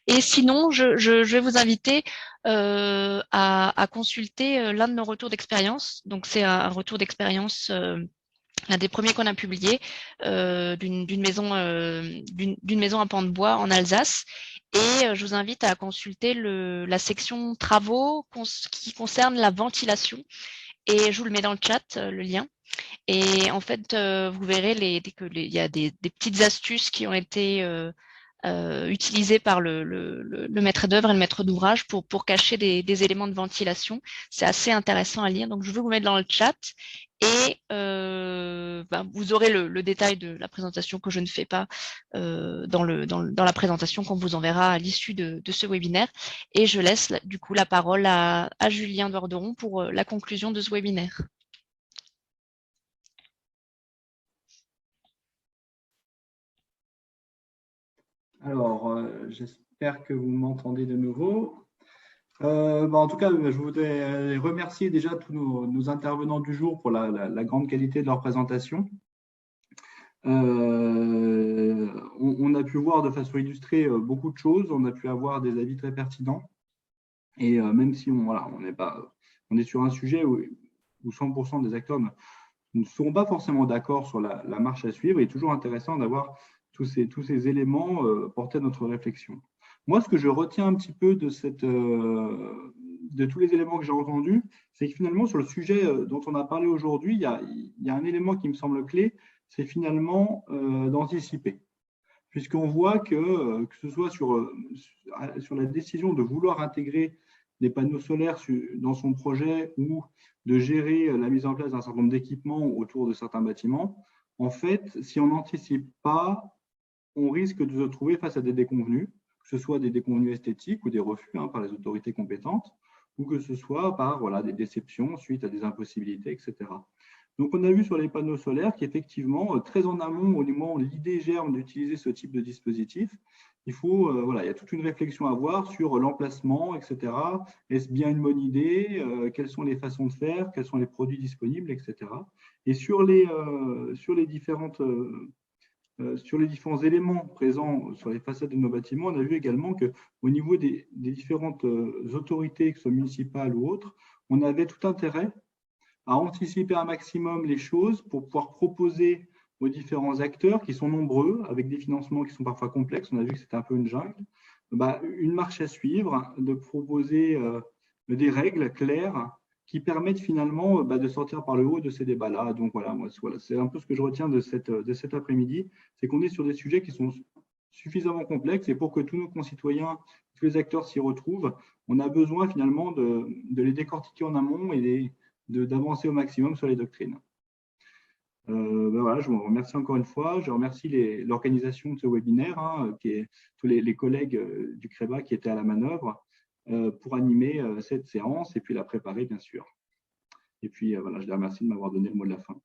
Et sinon, je vais vous inviter à consulter l'un de nos retours d'expérience. Donc, c'est un retour d'expérience, l'un des premiers qu'on a publié, d'une maison à pans de bois en Alsace. Et je vous invite à consulter la section travaux qui concerne la ventilation. Et je vous le mets dans le chat, le lien. Et en fait, vous verrez il y a des petites astuces qui ont été utilisées par le maître d'œuvre et le maître d'ouvrage pour cacher des éléments de ventilation. C'est assez intéressant à lire. Donc, je vais vous mettre dans le chat et vous aurez le détail de la présentation que je ne fais pas dans la présentation qu'on vous enverra à l'issue de ce webinaire. Et je laisse du coup la parole à Julien Dorderon pour la conclusion de ce webinaire. Alors, j'espère que vous m'entendez de nouveau. En tout cas, je voudrais remercier déjà tous nos intervenants du jour pour la grande qualité de leur présentation. On a pu voir de façon illustrée beaucoup de choses, on a pu avoir des avis très pertinents. Et même si on est sur un sujet où 100% des acteurs ne seront pas forcément d'accord sur la marche à suivre, il est toujours intéressant d'avoir tous ces éléments portés à notre réflexion. Moi, ce que je retiens un petit peu de tous les éléments que j'ai entendus, c'est que finalement, sur le sujet dont on a parlé aujourd'hui, il y a un élément qui me semble clé, c'est finalement d'anticiper. Puisqu'on voit que ce soit sur la décision de vouloir intégrer des panneaux solaires dans son projet ou de gérer la mise en place d'un certain nombre d'équipements autour de certains bâtiments, en fait, si on n'anticipe pas, on risque de se trouver face à des déconvenus, que ce soit des déconvenus esthétiques ou des refus par les autorités compétentes, ou que ce soit par des déceptions suite à des impossibilités, etc. Donc, on a vu sur les panneaux solaires qu'effectivement, très en amont, au moment où l'idée germe d'utiliser ce type de dispositif, il y a toute une réflexion à avoir sur l'emplacement, etc. Est-ce bien une bonne idée? Quelles sont les façons de faire? Quels sont les produits disponibles, etc. Et sur les différents éléments présents sur les façades de nos bâtiments, on a vu également qu'au niveau des différentes autorités, que ce soit municipales ou autres, on avait tout intérêt à anticiper un maximum les choses pour pouvoir proposer aux différents acteurs qui sont nombreux, avec des financements qui sont parfois complexes, on a vu que c'était un peu une jungle, une marche à suivre, de proposer des règles claires qui permettent finalement de sortir par le haut de ces débats-là. Donc voilà, c'est un peu ce que je retiens de cet après-midi, c'est qu'on est sur des sujets qui sont suffisamment complexes et pour que tous nos concitoyens, tous les acteurs s'y retrouvent, on a besoin finalement de les décortiquer en amont et d'avancer au maximum sur les doctrines. Je vous remercie encore une fois. Je remercie l'organisation de ce webinaire, tous les collègues du CREBA qui étaient à la manœuvre pour animer cette séance et puis la préparer, bien sûr. Et puis, je les remercie de m'avoir donné le mot de la fin.